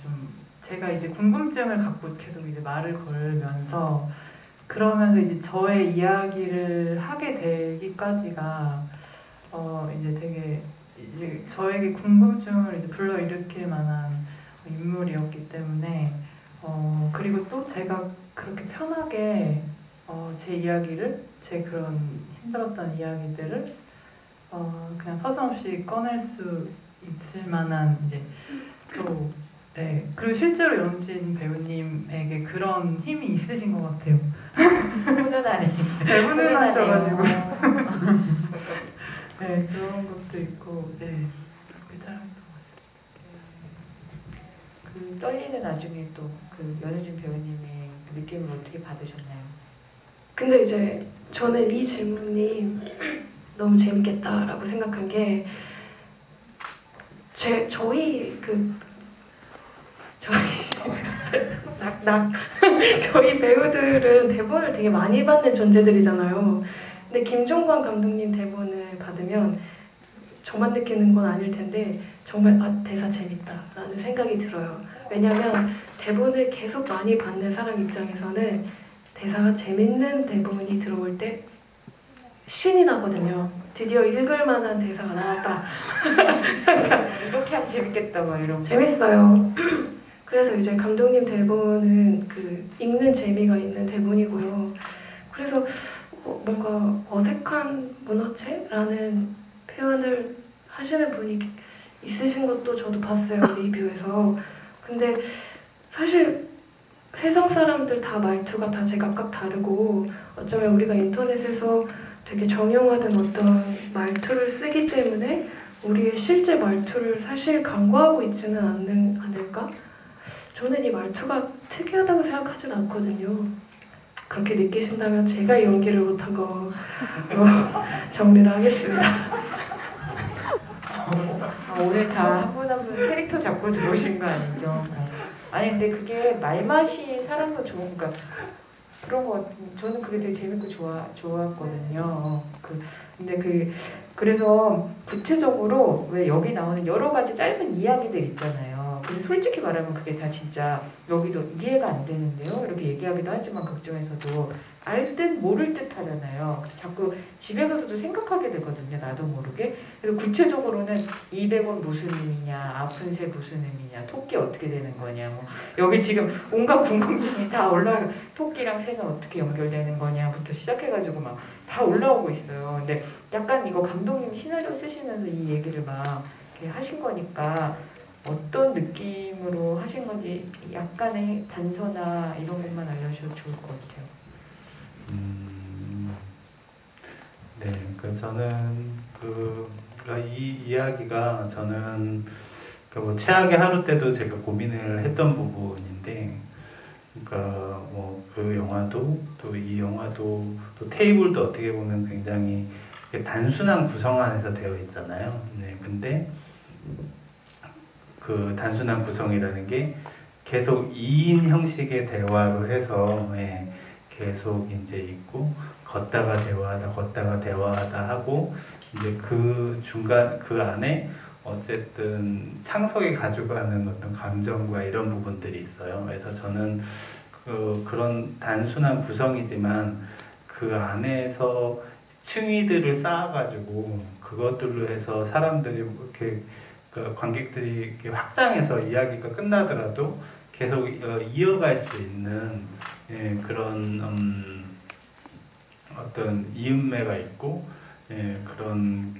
좀 제가 이제 궁금증을 갖고 계속 이제 말을 걸면서 그러면서 이제 저의 이야기를 하게 되기까지가 이제 되게 이제 저에게 궁금증을 이제 불러일으킬 만한 인물이었기 때문에 그리고 또 제가 그렇게 편하게 제 이야기를 제 그런 힘들었던 이야기들을 그냥 서슴없이 꺼낼 수 있을 만한 이제 또 네. 그리고 실제로 연진 배우님에게 그런 힘이 있으신 것 같아요. 훈훈하네. 네, 훈훈하셔가지고. 네, 그런 것도 있고, 네. 괜찮은 것 같습니다. 그 떨리는 나중에 또 그 연우진 배우님의 그 느낌을 어떻게 받으셨나요? 근데 이제 저는 이 질문이 너무 재밌겠다라고 생각한 게 저희 저희 배우들은 대본을 되게 많이 받는 존재들이잖아요. 근데 김종관 감독님 대본을 받으면 저만 느끼는 건 아닐 텐데 정말 대사 재밌다라는 생각이 들어요. 왜냐면 대본을 계속 많이 받는 사람 입장에서는 대사가 재밌는 대본이 들어올 때 신이 나거든요. 드디어 읽을 만한 대사가 나왔다. 이렇게 하면 재밌겠다 막 이런 거. 재밌어요. 그래서 이제 감독님 대본은 그 읽는 재미가 있는 대본이고요. 그래서 뭔가 어색한 문어체라는 표현을 하시는 분이 있으신 것도 저도 봤어요, 리뷰에서. 근데 사실 세상 사람들 다 말투가 다 제각각 다르고 어쩌면 우리가 인터넷에서 되게 정형화된 어떤 말투를 쓰기 때문에 우리의 실제 말투를 사실 간과하고 있지는 않을까? 저는 이 말투가 특이하다고 생각하진 않거든요. 그렇게 느끼신다면 제가 연기를 못한 거 정리를 하겠습니다. 오늘 다 한 분 한 분 캐릭터 잡고 들어오신 거 아니죠? 아니 근데 그게 말맛이 사람도 좋은 그러니까 그런 거 같은 저는 그게 되게 재밌고 좋았거든요. 근데 그래서 구체적으로 왜 여기 나오는 여러 가지 짧은 이야기들 있잖아요. 근데 솔직히 말하면 그게 다 진짜 여기도 이해가 안 되는데요. 이렇게 얘기하기도 하지만 극중에서도 알 듯 모를 듯 하잖아요. 그래서 자꾸 집에 가서도 생각하게 되거든요. 나도 모르게. 그래서 구체적으로는 200원 무슨 의미냐, 아픈 새 무슨 의미냐, 토끼 어떻게 되는 거냐, 뭐 여기 지금 온갖 궁금증이 다 올라오고 토끼랑 새는 어떻게 연결되는 거냐부터 시작해가지고 막 다 올라오고 있어요. 근데 약간 이거 감독님 시나리오 쓰시면서 이 얘기를 막 이렇게 하신 거니까 어떤 느낌으로 하신 건지 약간의 단서나 이런 것만 알려주셔도 좋을 것 같아요. 네, 저는 이 이야기가 저는 뭐 최악의 하루 때도 제가 고민을 했던 부분인데, 그러니까 뭐 그 영화도 또 이 영화도 또 테이블도 어떻게 보면 굉장히 단순한 구성 안에서 되어 있잖아요. 네, 근데 그 단순한 구성이라는 게 계속 2인 형식의 대화로 해서 계속 이제 있고 걷다가 대화하다 하고 이제 그 중간 그 안에 어쨌든 창석이 가져가는 어떤 감정과 이런 부분들이 있어요. 그래서 저는 그런 단순한 구성이지만 그 안에서 층위들을 쌓아가지고 그것들로 해서 사람들이 이렇게 관객들이 이렇게 확장해서 이야기가 끝나더라도 계속 이어갈 수 있는 그런 어떤 이음매가 있고 그런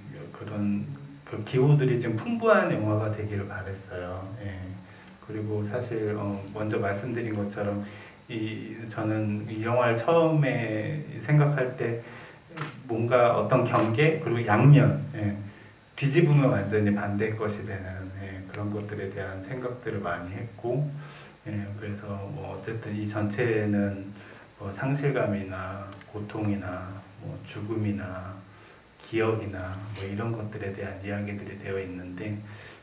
그 기호들이 좀 풍부한 영화가 되기를 바랬어요. 그리고 사실 먼저 말씀드린 것처럼 저는 이 영화를 처음에 생각할 때 뭔가 어떤 경계 그리고 양면 뒤집으면 완전히 반대의 것이 되는 그런 것들에 대한 생각들을 많이 했고 그래서 뭐 어쨌든 이 전체는 뭐 상실감이나 고통이나 뭐 죽음이나 기억이나 뭐 이런 것들에 대한 이야기들이 되어 있는데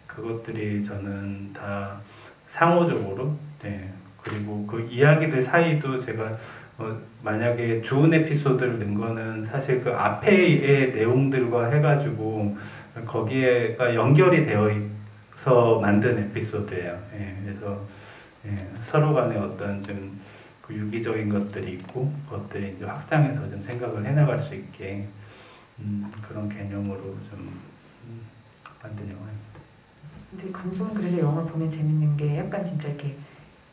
그것들이 저는 다 상호적으로 네. 그리고 그 이야기들 사이도 제가 만약에 좋은 에피소드를 넣은 거는 사실 그 앞에의 내용들과 해가지고 거기에가 연결이 되어 있어 만든 에피소드예요. 예, 그래서 예, 서로 간에 어떤 좀 그 유기적인 것들이 있고 그것들이 이제 확장해서 좀 생각을 해나갈 수 있게 그런 개념으로 좀 만든 영화입니다. 근데 감독은 그래서 영화 보면 재밌는 게 약간 진짜 이렇게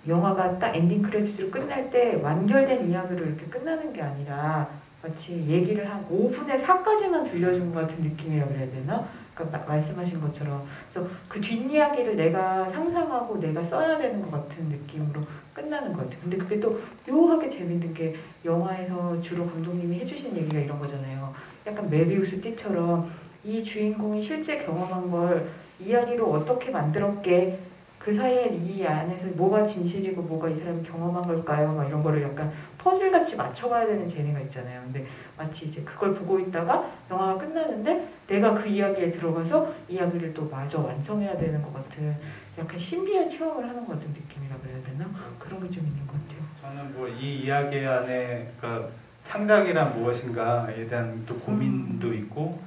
영화가 딱 엔딩 크레딧으로 끝날 때 완결된 이야기로 이렇게 끝나는 게 아니라 마치 얘기를 한 5분의 4까지만 들려준 것 같은 느낌이라고 해야 되나? 그러니까 말씀하신 것처럼 그래서 그 뒷이야기를 내가 상상하고 내가 써야 되는 것 같은 느낌으로 끝나는 것 같아요. 근데 그게 또 묘하게 재밌는 게 영화에서 주로 감독님이 해주시는 얘기가 이런 거잖아요. 약간 메비우스 띠처럼 이 주인공이 실제 경험한 걸 이야기로 어떻게 만들었게 그 사이에 이 안에서 뭐가 진실이고 뭐가 이 사람이 경험한 걸까요? 막 이런 거를 약간 퍼즐같이 맞춰가야 되는 재미가 있잖아요. 근데 마치 이제 그걸 보고 있다가 영화가 끝나는데 내가 그 이야기에 들어가서 이야기를 또 마저 완성해야 되는 것 같은 약간 신비한 체험을 하는 것 같은 느낌이라 그래야 되나? 그런 게 좀 있는 것 같아요. 저는 뭐 이 이야기 안에 그러니까 창작이란 무엇인가에 대한 또 고민도 있고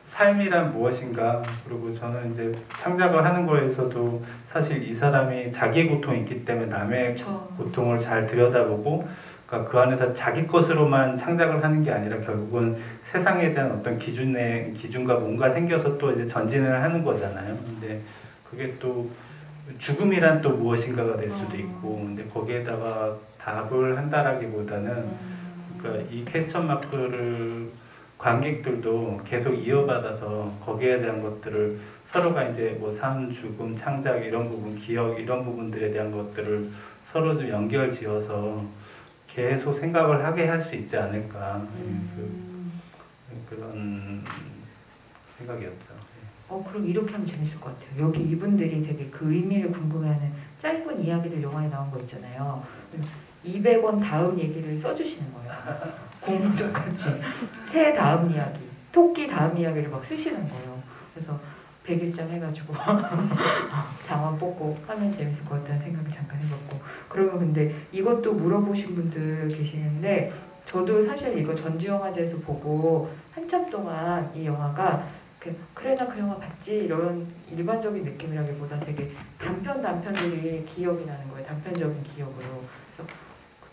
삶이란 무엇인가 그리고 저는 이제 창작을 하는 거에서도 사실 이 사람이 자기의 고통이 있기 때문에 남의 고통을 잘 들여다보고 그러니까 그 안에서 자기 것으로만 창작을 하는 게 아니라 결국은 세상에 대한 어떤 기준과 뭔가 생겨서 또 이제 전진을 하는 거잖아요. 근데 그게 또 죽음이란 또 무엇인가가 될 수도 있고 근데 거기에다가 답을 한다라기보다는 그러니까 이 퀘스천 마크를 관객들도 계속 이어받아서 거기에 대한 것들을 서로가 이제 뭐 삶, 죽음, 창작 이런 부분, 기억 이런 부분들에 대한 것들을 서로 좀 연결지어서 계속 생각을 하게 할 수 있지 않을까 그런 생각이었죠. 그럼 이렇게 하면 재밌을 것 같아요. 여기 이분들이 되게 그 의미를 궁금해하는 짧은 이야기들 영화에 나온 거 있잖아요. 200원 다음 얘기를 써주시는 거예요. 공문전같이 새 다음 이야기, 토끼 다음 이야기를 막 쓰시는 거예요. 그래서 100일장 해가지고 장원 뽑고 하면 재밌을 것 같다는 생각을 잠깐 해봤고 그러면 근데 이것도 물어보신 분들 계시는데 저도 사실 이거 전주영화제에서 보고 한참 동안 이 영화가 그래 나 그 영화 봤지 이런 일반적인 느낌이라기보다 되게 단편들이 기억이 나는 거예요. 단편적인 기억으로. 그래서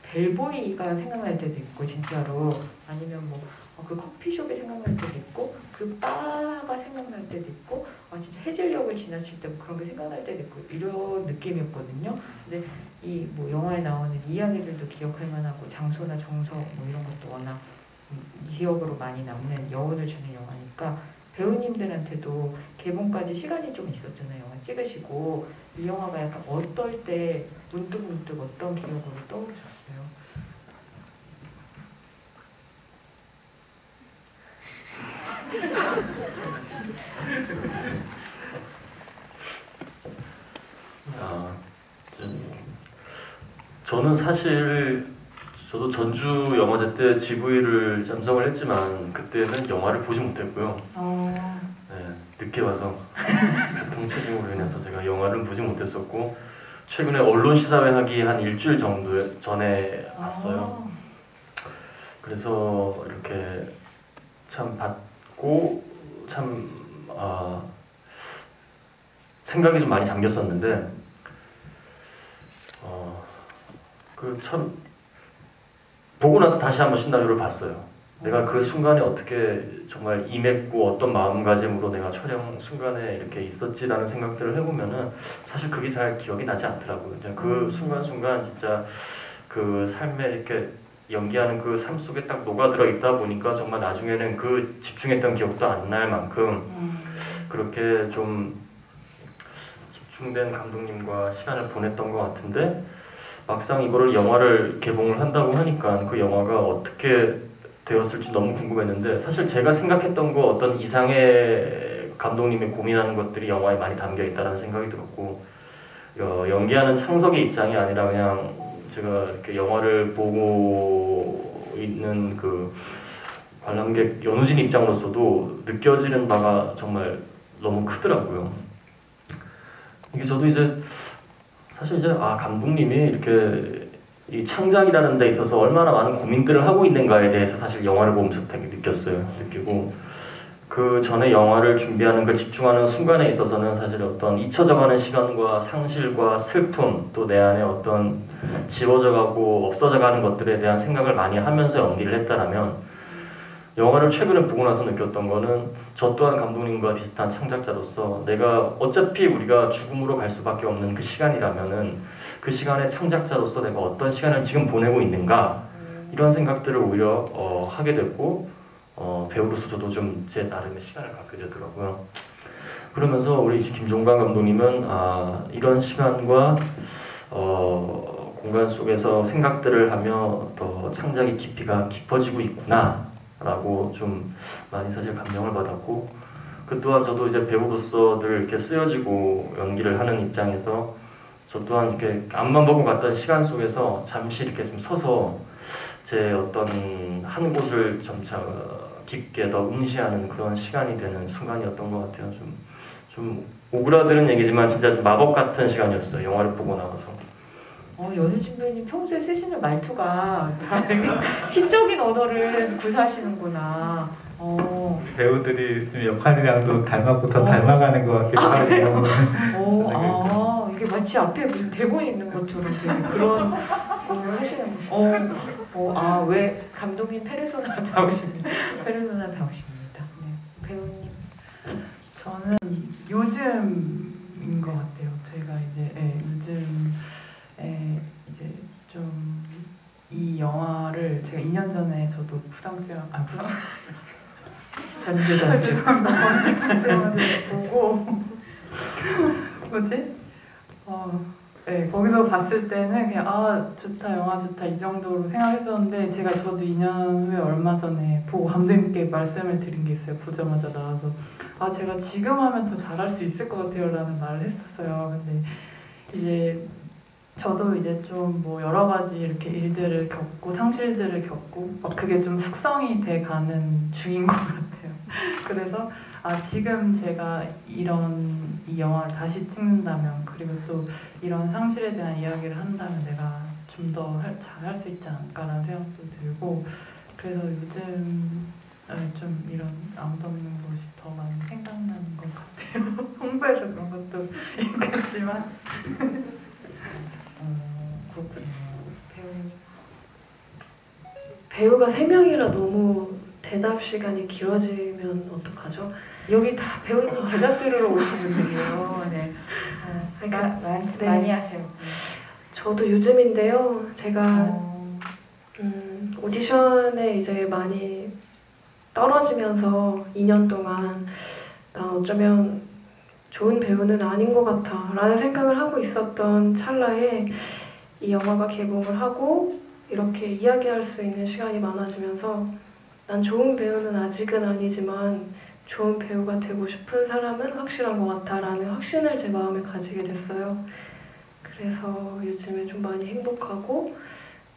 벨보이가 생각날 때도 있고 진짜로 아니면 뭐 그 커피숍이 생각날 때도 있고 그 바가 생각날 때도 있고 진짜 해질녘을 지나칠 때 뭐 그런 게 생각날 때도 있고 이런 느낌이었거든요. 근데 이 뭐 영화에 나오는 이야기들도 기억할 만하고 장소나 정서 뭐 이런 것도 워낙 기억으로 많이 남는 여운을 주는 영화니까 배우님들한테도 개봉까지 시간이 좀 있었잖아요. 영화 찍으시고 이 영화가 약간 어떨 때 문득 어떤 기억으로 떠오르셨어요? 저는 사실 저도 전주 영화제 때 GV를 참석을 했지만 그때는 영화를 보지 못했고요. 네, 늦게 와서 교통체증으로 인해서 제가 영화를 보지 못했었고 최근에 언론 시사회 하기 한 일주일 정도 전에 왔어요. 그래서 이렇게 참 봤고 참 생각이 좀 많이 잠겼었는데 그 참 보고 나서 다시 한번 시나리오를 봤어요. 내가 그 순간에 어떻게 정말 임했고 어떤 마음가짐으로 내가 촬영 순간에 이렇게 있었지라는 생각들을 해보면은 사실 그게 잘 기억이 나지 않더라고요. 그 순간순간 진짜 그 삶에 이렇게 연기하는 그 삶 속에 딱 녹아들어 있다 보니까 정말 나중에는 그 집중했던 기억도 안 날 만큼 그렇게 좀 집중된 감독님과 시간을 보냈던 것 같은데 막상 이거를 영화를 개봉을 한다고 하니까 그 영화가 어떻게 되었을지 너무 궁금했는데 사실 제가 생각했던 거 어떤 이상의 감독님이 고민하는 것들이 영화에 많이 담겨 있다는 생각이 들었고 연기하는 창석의 입장이 아니라 그냥 제가 이렇게 영화를 보고 있는 그 관람객 연우진 입장으로서도 느껴지는 바가 정말 너무 크더라고요. 이게 저도 이제 사실 이제 감독님이 이렇게 이 창작이라는 데 있어서 얼마나 많은 고민들을 하고 있는가에 대해서 사실 영화를 보면서 되게 느끼고 그 전에 영화를 준비하는 그 집중하는 순간에 있어서는 사실 어떤 잊혀져가는 시간과 상실과 슬픔 또 내 안에 어떤 지워져가고 없어져가는 것들에 대한 생각을 많이 하면서 연기를 했다라면 영화를 최근에 보고 나서 느꼈던 거는 저 또한 감독님과 비슷한 창작자로서 내가 어차피 우리가 죽음으로 갈 수밖에 없는 그 시간이라면은 그 시간에 창작자로서 내가 어떤 시간을 지금 보내고 있는가 이런 생각들을 오히려 하게 됐고 배우로서 저도 좀 제 나름의 시간을 갖게 되더라고요. 그러면서 우리 김종관 감독님은 이런 시간과 공간 속에서 생각들을 하며 더 창작의 깊이가 깊어지고 있구나 라고 좀 많이 사실 감명을 받았고 그 또한 저도 이제 배우로서 늘 이렇게 쓰여지고 연기를 하는 입장에서 저 또한 이렇게 앞만 보고 갔던 시간 속에서 잠시 이렇게 좀 서서 제 어떤 한 곳을 점차 깊게 더 응시하는 그런 시간이 되는 순간이었던 것 같아요. 좀 오그라드는 얘기지만 진짜 좀 마법 같은 시간이었어요. 영화를 보고 나와서. 연우진 배우님 평소에 쓰시는 말투가 다 시적인 언어를 구사하시는구나. 배우들이 좀 역할이랑도 닮았고 더 닮아가는 것 같기도 하고. 이게 마치 앞에 무슨 대본이 있는 것처럼 되게 그런 걸 하시는 거. 왜 감독님 페르소나다우십니다. 페르소나다우십니다. 네. 배우님. 저는 요즘인 것 같아요. 제가 이제 요즘에 이제 좀 이 영화를 제가 2년 전에 저도 전주 보고 뭐지? 네, 거기서 봤을 때는 그냥 좋다, 영화 좋다 이 정도로 생각했었는데 저도 2년 후에 얼마 전에 보고 감독님께 말씀을 드린 게 있어요. 보자마자 나와서 제가 지금 하면 더 잘할 수 있을 것 같아요 라는 말을 했었어요. 근데 이제 저도 이제 좀 뭐 여러 가지 이렇게 일들을 겪고 상실들을 겪고 막 그게 좀 숙성이 돼 가는 중인 것 같아요. 그래서 지금 제가 이 영화를 다시 찍는다면 그리고 또 이런 상실에 대한 이야기를 한다면 내가 좀 더 잘할 수 있지 않을까라는 생각도 들고 그래서 요즘 좀 이런 아무도 없는 곳이 더 많이 생각나는 것 같아요. 홍보해서 그런 것도 있겠지만 그렇군요. 배우가 3명이라 너무 대답 시간이 길어지면 어떡하죠? 여기 다 배우님 대답 들으러 오신 분들이에요. 네. 말씀 많이 하세요. 저도 요즘인데요. 제가 오디션에 이제 많이 떨어지면서 2년 동안 나 어쩌면 좋은 배우는 아닌 것 같아 라는 생각을 하고 있었던 찰나에 이 영화가 개봉을 하고 이렇게 이야기할 수 있는 시간이 많아지면서 난 좋은 배우는 아직은 아니지만 좋은 배우가 되고 싶은 사람은 확실한 것 같아 라는 확신을 제 마음에 가지게 됐어요. 그래서 요즘에 좀 많이 행복하고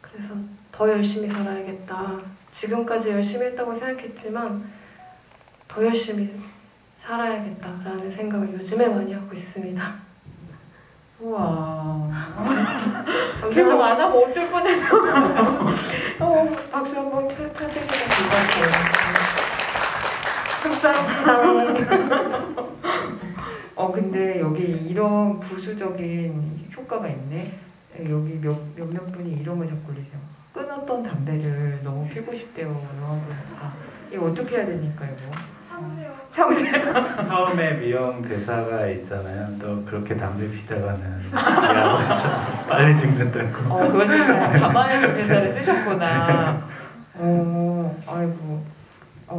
그래서 더 열심히 살아야겠다. 지금까지 열심히 했다고 생각했지만 더 열심히 살아야겠다라는 생각을 요즘에 많이 하고 있습니다. 우와. 개봉 안 하면 어떨 뻔했어. 박수 한번 쳐드리면 될 것 같아요. 근데 여기 이런 부수적인 효과가 있네. 여기 몇몇 분이 이런 거 자꾸 올리세요. 끊었던 담배를 너무 피고 싶대요. 영화 보니까. 이거 어떻게 해야 됩니까, 이거? 참으세요. 처음에 미영 대사가 있잖아요. 너 그렇게 담배 피다가는 야구처럼 빨리 죽는다고. 그걸 감안해서 대사를 쓰셨구나. 아이고.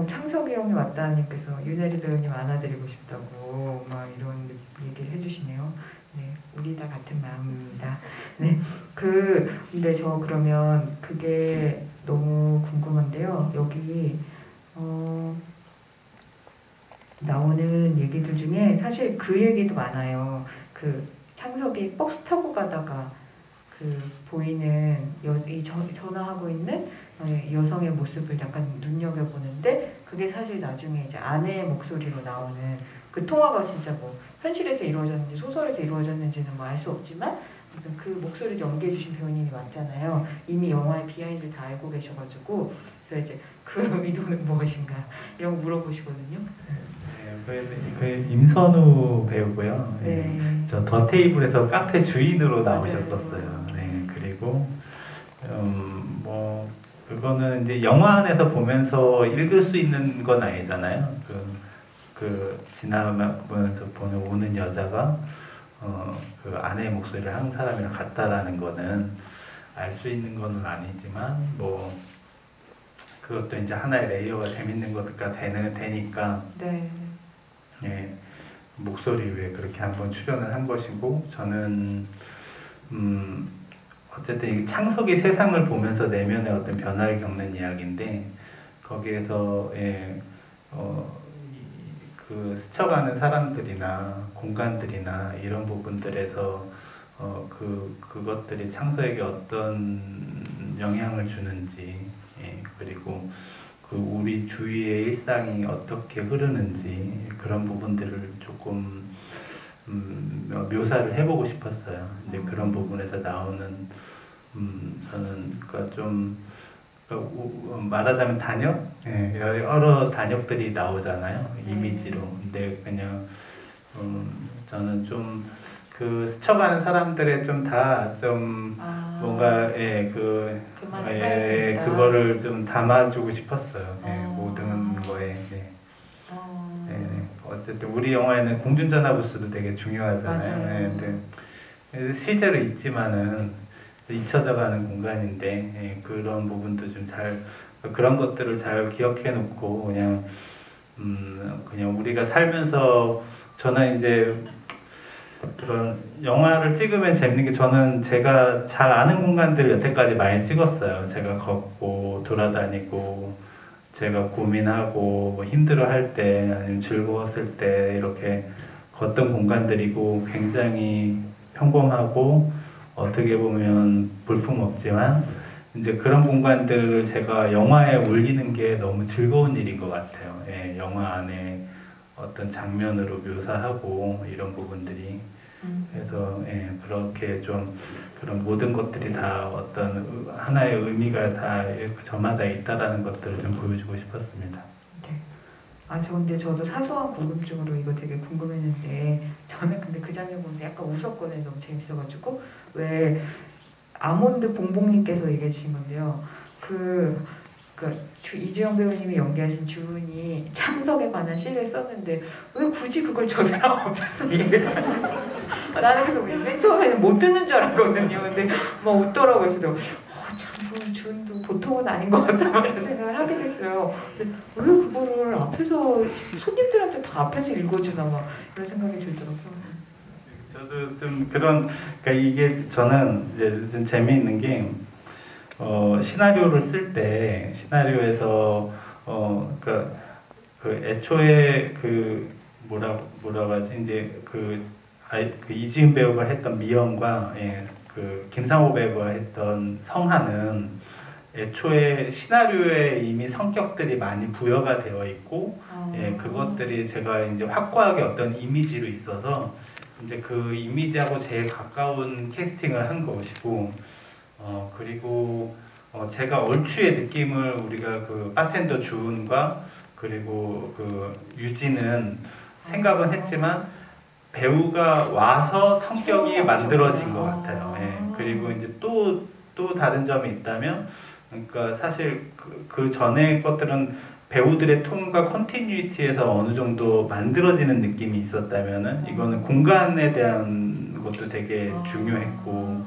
창석이 형이 왔다님께서 윤혜리 배우님 안아드리고 싶다고 막 이런 얘기를 해주시네요. 네, 우리 다 같은 마음입니다. 네, 근데 저 그러면 그게 너무 궁금한데요. 여기 나오는 얘기들 중에 사실 그 얘기도 많아요. 그 창석이 버스 타고 가다가 보이는 전화하고 있는 여성의 모습을 약간 눈여겨보는데 그게 사실 나중에 이제 아내의 목소리로 나오는 그 통화가 진짜 뭐 현실에서 이루어졌는지 소설에서 이루어졌는지는 뭐 알 수 없지만 그 목소리를 연기해 주신 배우님이 왔잖아요. 이미 영화의 비하인드를 다 알고 계셔가지고 그래서 이제 그 의도는 무엇인가 이런 거 물어보시거든요. 그 임선우 배우고요. 네. 저 더 테이블에서 카페 주인으로 맞아요. 나오셨었어요. 네, 그리고 뭐 그거는 이제 영화 안에서 보면서 읽을 수 있는 건 아니잖아요. 그 지나가면서 보는 오는 여자가 그 아내의 목소리를 한 사람이랑 같다라는 거는 알 수 있는 거는 아니지만 뭐 그것도 이제 하나의 레이어가 재밌는 것가 되니까 네. 예, 목소리 위에 그렇게 한번 출연을 한 것이고 저는 어쨌든 이 창석이 세상을 보면서 내면의 어떤 변화를 겪는 이야기인데 거기에서 그 스쳐가는 사람들이나 공간들이나 이런 부분들에서 그것들이 창석에게 어떤 영향을 주는지 그리고 그 우리 주위의 일상이 어떻게 흐르는지 그런 부분들을 조금 묘사를 해보고 싶었어요. 이제 그런 부분에서 나오는 저는 그러니까 좀 말하자면 단역, 여러 단역들이 나오잖아요. 이미지로. 근데 그냥 저는 좀 그 스쳐가는 사람들의 좀 다 좀 뭔가 그만의 사연이 있다. 그거를 좀 담아주고 싶었어요. 모든 거에. 어쨌든 우리 영화에는 공중전화 부스도 되게 중요하잖아요. 맞아요. 근데 실제로 있지만은 잊혀져가는 공간인데 그런 부분도 좀 잘 그런 것들을 잘 기억해놓고 그냥 우리가 살면서 저는 이제 그런 영화를 찍으면 재밌는 게 저는 제가 잘 아는 공간들 여태까지 많이 찍었어요. 제가 걷고 돌아다니고 제가 고민하고 뭐 힘들어할 때 아니면 즐거웠을 때 이렇게 걷던 공간들이고 굉장히 평범하고 어떻게 보면 볼품없지만 이제 그런 공간들을 제가 영화에 올리는 게 너무 즐거운 일인 것 같아요. 영화 안에 어떤 장면으로 묘사하고 이런 부분들이 그래서 그렇게 좀 그런 모든 것들이 다 어떤 하나의 의미가 다 저마다 있다라는 것들을 좀 보여주고 싶었습니다. 네. 근데 저도 사소한 궁금증으로 이거 되게 궁금했는데 저는 근데 그 장면 보면서 약간 웃었거든요. 너무 재밌어가지고 왜 아몬드 봉봉님께서 얘기해 주신 건데요. 이주영 배우님이 연기하신 주은이 창석에 관한 시를 썼는데 왜 굳이 그걸 저 사람 앞에서 얘기를 나는 그래서 맨 처음에는 못 듣는 줄 알았거든요. 근데 막 웃더라고요. 그래서 참 주은도 보통은 아닌 것 같다 이런 생각을 하게 됐어요. 근데 왜 그거를 앞에서 손님들한테 다 앞에서 읽어주나 막 이런 생각이 들더라고요. 저도 좀 그러니까 이게 저는 이제 좀 재미있는 게 시나리오를 쓸 때 시나리오에서 그러니까 그 애초에 그 뭐라고 하지 이제 그 이지은 배우가 했던 미영과 그 김상호 배우가 했던 성하는 애초에 시나리오에 이미 성격들이 많이 부여가 되어 있고 그것들이 제가 이제 확고하게 어떤 이미지로 있어서 이제 그 이미지하고 제일 가까운 캐스팅을 한 것이고 그리고 제가 얼추의 느낌을 우리가 그 바텐더 주은과 그리고 그 유진은 생각은 했지만 배우가 와서 성격이 만들어진 것 같아요. 그리고 이제 또 다른 점이 있다면 그러니까 사실 그 전에 것들은 배우들의 톤과 컨티뉴이티에서 어느 정도 만들어지는 느낌이 있었다면은 이거는 공간에 대한 것도 되게 중요했고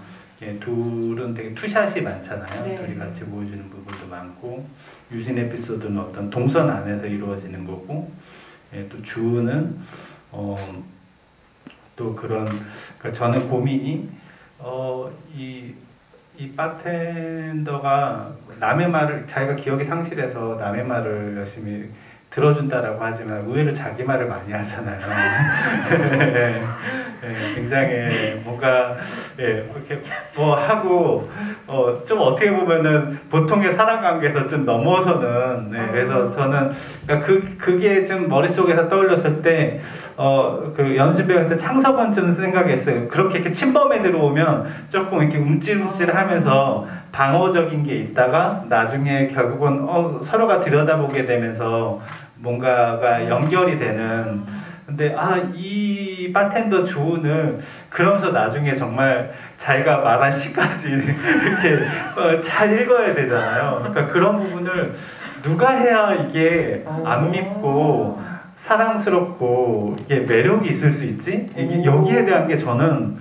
둘은 되게 투샷이 많잖아요. 네. 둘이 같이 보여주는 부분도 많고 유진 에피소드는 어떤 동선 안에서 이루어지는 거고 또 주은은 또 그런 그러니까 저는 고민이 이 바텐더가 남의 말을 자기가 기억이 상실해서 남의 말을 열심히 들어준다라고 하지만 의외로 자기 말을 많이 하잖아요. 굉장히 뭔가 그렇게 뭐 하고 좀 어떻게 보면은 보통의 사람 관계에서 좀 넘어서는 그래서 저는 그러니까 그게 좀 머릿속에서 떠올렸을 때 그 연수진 배우한테 창섭은 좀 생각했어요. 그렇게 이렇게 침범에 들어오면 조금 이렇게 움찔움찔하면서 방어적인 게 있다가 나중에 결국은 서로가 들여다보게 되면서 뭔가가 연결이 되는. 근데 이 바텐더 주은을 그러면서 나중에 정말 자기가 말한 시까지 이렇게 잘 읽어야 되잖아요. 그러니까 그런 부분을 누가 해야 이게 안 밉고 사랑스럽고 이게 매력이 있을 수 있지? 이게 여기에 대한 게 저는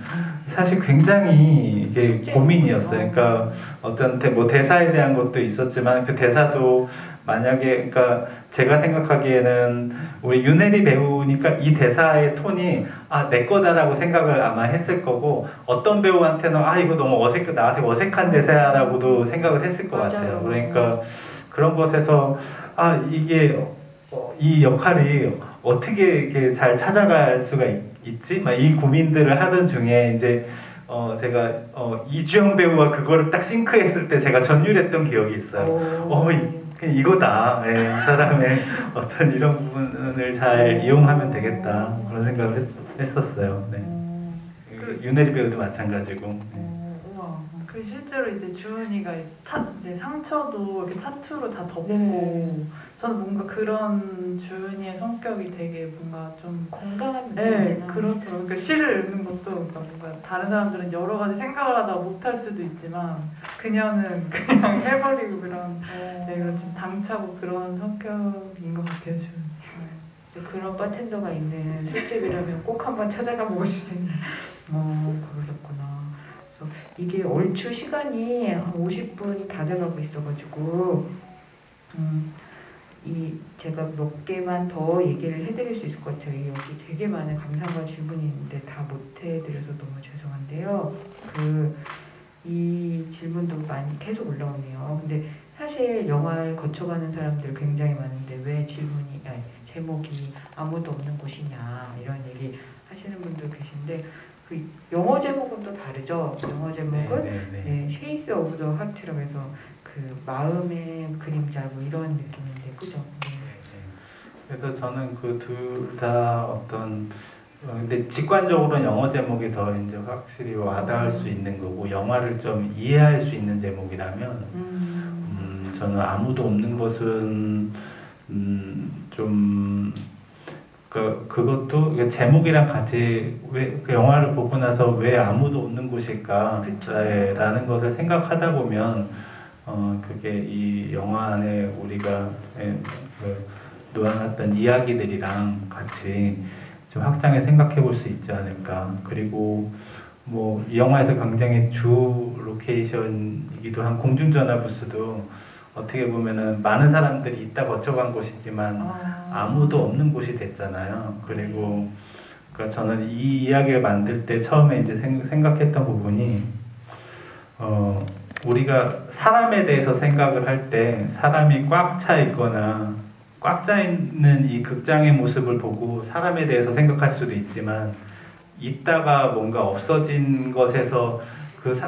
사실 굉장히 이게 고민이었어요. 그러니까 어떤 뭐 대사에 대한 것도 있었지만 그 대사도 만약에 그러니까 제가 생각하기에는 우리 윤혜리 배우니까 이 대사의 톤이 내 거다라고 생각을 아마 했을 거고 어떤 배우한테는 이거 너무 나한테 어색한 대사라고도 생각을 했을 것 같아요. 그러니까 그런 것에서 이게 이 역할이 어떻게 이렇게 잘 찾아갈 수가 있지? 막 이 고민들을 하던 중에 이제 제가 이주영 배우와 그거를 딱 싱크했을 때 제가 전율했던 기억이 있어요. 이거다. 이 사람의 어떤 이런 부분을 잘 이용하면 되겠다 그런 생각을 했었어요. 윤혜리 배우도 마찬가지고. 우와. 그 실제로 이제 주은이가 이제 상처도 이렇게 타투로 다 덮고 저는 뭔가 그런 주은이의 성격이 되게 뭔가 좀 건강한 그렇더라고요. 그러니까 시를 읽는 것도 그러니까 뭔가 다른 사람들은 여러 가지 생각을 하다가 못할 수도 있지만 그녀는 그냥 해버리고 그런 이런 좀 당차고 그런 성격인 것 같아요. 주은이. 그런 바텐더가 있는 술집이라면 꼭 한번 찾아가 보고 싶습니다. 그러셨구나. 이게 얼추 시간이 한 50분 다 돼가고 있어가지고 제가 몇 개만 더 얘기를 해드릴 수 있을 것 같아요. 여기 되게 많은 감상과 질문이 있는데 다 못 해드려서 너무 죄송한데요. 이 질문도 많이 계속 올라오네요. 근데 사실 영화를 거쳐가는 사람들 굉장히 많은데 왜 제목이 아무도 없는 곳이냐 이런 얘기 하시는 분도 계신데 그 영어 제목은 또 다르죠. 영어 제목은 Shades of the Heart라고 해서 그 마음의 그림자 뭐 이런 느낌인데 그죠? 그래서 저는 그 둘 다 어떤 근데 직관적으로는 영어 제목이 더 이제 확실히 와닿을 수 있는 거고 영화를 좀 이해할 수 있는 제목이라면 저는 아무도 없는 것은 좀 그것도 제목이랑 같이 왜 그 영화를 보고 나서 왜 아무도 없는 곳일까 라는 것을 생각하다 보면 그게 이 영화 안에 우리가 놓아놨던 이야기들이랑 같이 좀 확장해 생각해 볼 수 있지 않을까. 그리고 뭐 이 영화에서 굉장히 주 로케이션이기도 한 공중전화 부스도 어떻게 보면은 많은 사람들이 있다 거쳐간 곳이지만 아무도 없는 곳이 됐잖아요. 그리고 그러니까 저는 이 이야기를 만들 때 처음에 이제 생각했던 부분이 우리가 사람에 대해서 생각을 할 때 사람이 꽉 차 있거나 꽉 차 있는 이 극장의 모습을 보고 사람에 대해서 생각할 수도 있지만 있다가 뭔가 없어진 것에서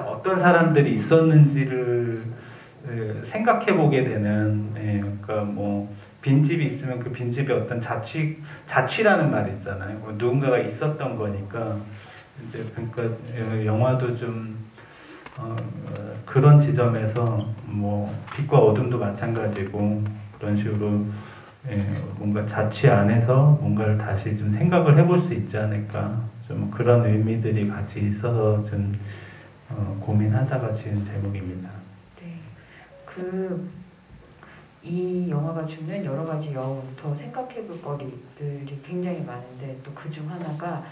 어떤 사람들이 있었는지를 생각해 보게 되는 그러니까 뭐 빈집이 있으면 그 빈집에 어떤 자취라는 말이 있잖아요. 누군가가 있었던 거니까 이제 그러니까 영화도 좀 그런 지점에서 뭐 빛과 어둠도 마찬가지고 그런 식으로 뭔가 자취 안에서 뭔가를 다시 좀 생각을 해볼 수 있지 않을까 좀 그런 의미들이 같이 있어서 좀 고민하다가 지은 제목입니다. 이 영화가 주는 여러 가지 더 생각해볼 거리들이 굉장히 많은데 또 그중 하나가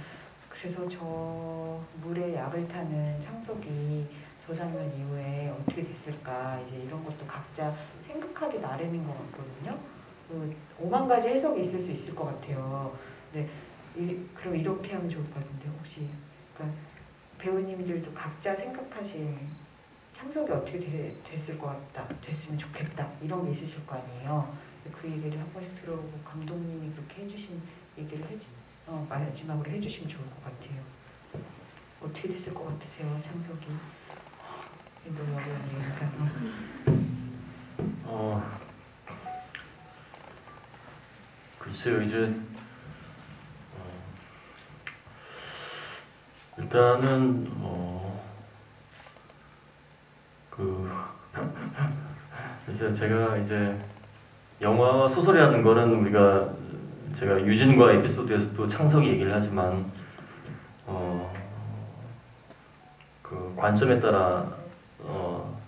그래서 저 물에 약을 타는 창석이 저 장면 이후에 어떻게 됐을까 이제 이런 것도 각자 생각하기 나름인 것 같거든요. 5만 가지 해석이 있을 수 있을 것 같아요. 근데 그럼 이렇게 하면 좋을 것 같은데 혹시 그러니까 배우님들도 각자 생각하신 창석이 어떻게 됐을 것 같다, 됐으면 좋겠다 이런 게 있으실 거 아니에요. 그 얘기를 한 번씩 들어보고 감독님이 그렇게 해주신 얘기를 마지막으로 해주시면 좋을 것 같아요. 어떻게 됐을 것 같으세요, 창석이? 너무 어려우니까. 글쎄요, 이제 일단은 글쎄요, 제가 이제 영화와 소설이라는 거는 제가 유진과 에피소드에서도 창석이 얘기를 하지만 그 관점에 따라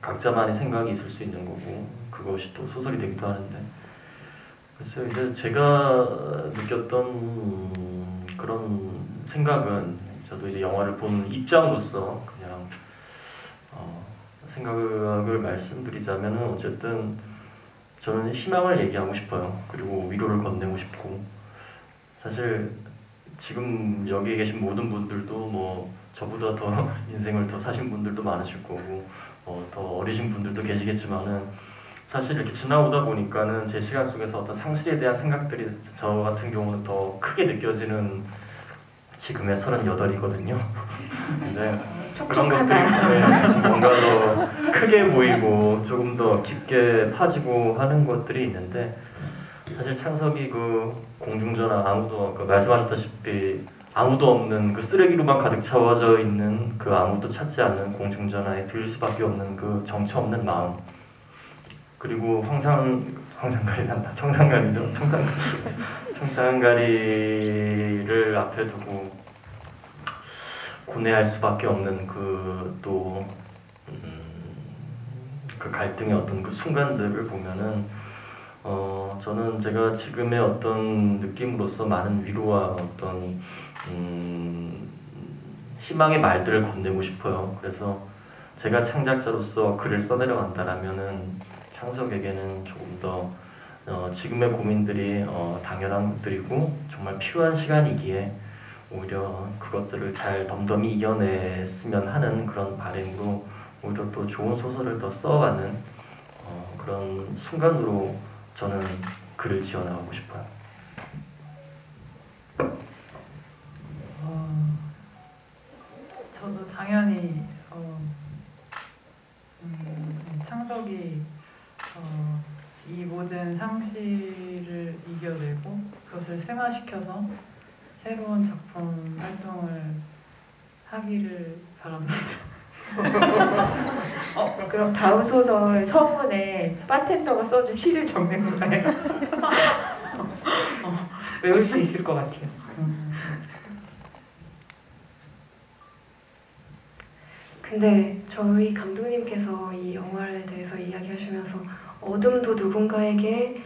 각자만의 생각이 있을 수 있는 거고 그것이 또 소설이 되기도 하는데 글쎄요, 이제 제가 느꼈던 그런 생각은 저도 이제 영화를 본 입장으로서 그냥 생각을 말씀드리자면은 어쨌든 저는 희망을 얘기하고 싶어요. 그리고 위로를 건네고 싶고 사실 지금 여기 계신 모든 분들도 뭐 저보다 더 인생을 더 사신 분들도 많으실 거고 더 어리신 분들도 계시겠지만은 사실 이렇게 지나오다 보니까는 제 시간 속에서 어떤 상실에 대한 생각들이 저 같은 경우는 더 크게 느껴지는 지금의 38이거든요. 근데 그런 것들이 뭔가 더 크게 보이고 조금 더 깊게 파지고 하는 것들이 있는데 사실 창석이 그 공중전화 말씀하셨다시피 아무도 없는 그 쓰레기로만 가득 채워져 있는 그 아무도 찾지 않는 공중전화에 들릴 수밖에 없는 그 정처 없는 마음 그리고 청산가리란다. 청산가리죠. 청산가리를 앞에 두고 고뇌할 수밖에 없는 그 갈등의 어떤 그 순간들을 보면은 저는 제가 지금의 어떤 느낌으로서 많은 위로와 어떤 희망의 말들을 건네고 싶어요. 그래서 제가 창작자로서 글을 써내려간다라면은 창석에게는 조금 더 지금의 고민들이 당연한 것들이고 정말 필요한 시간이기에 오히려 그것들을 잘 덤덤히 이겨냈으면 하는 그런 바람으로 오히려 또 좋은 소설을 더 써가는 그런 순간으로 저는 글을 지어나가고 싶어요. 저도 당연히 창석이 이 모든 상실을 이겨내고 그것을 승화시켜서 새로운 작품 활동을 하기를 바랍니다. 그럼 다음 소설 서문에 바텐더가 써준 시를 적는 거예요? 외울 수 있을 것 같아요. 근데 저희 감독님께서 이 영화에 대해서 이야기하시면서 어둠도 누군가에게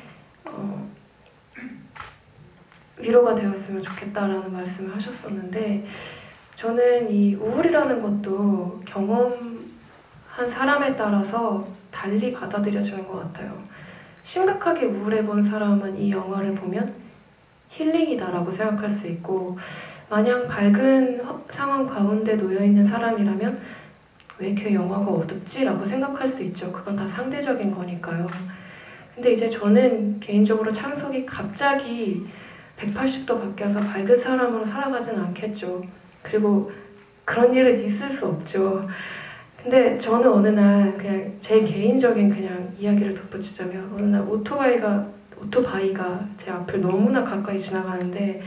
위로가 되었으면 좋겠다라는 말씀을 하셨었는데 저는 이 우울이라는 것도 경험한 사람에 따라서 달리 받아들여지는 것 같아요. 심각하게 우울해 본 사람은 이 영화를 보면 힐링이다라고 생각할 수 있고 마냥 밝은 상황 가운데 놓여있는 사람이라면 왜 이렇게 영화가 어둡지? 라고 생각할 수 있죠. 그건 다 상대적인 거니까요. 근데 이제 저는 개인적으로 창석이 갑자기 180도 바뀌어서 밝은 사람으로 살아가진 않겠죠. 그리고 그런 일은 있을 수 없죠. 근데 저는 어느 날 그냥 제 개인적인 그냥 이야기를 덧붙이자면 어느 날 오토바이가 제 앞을 너무나 가까이 지나가는데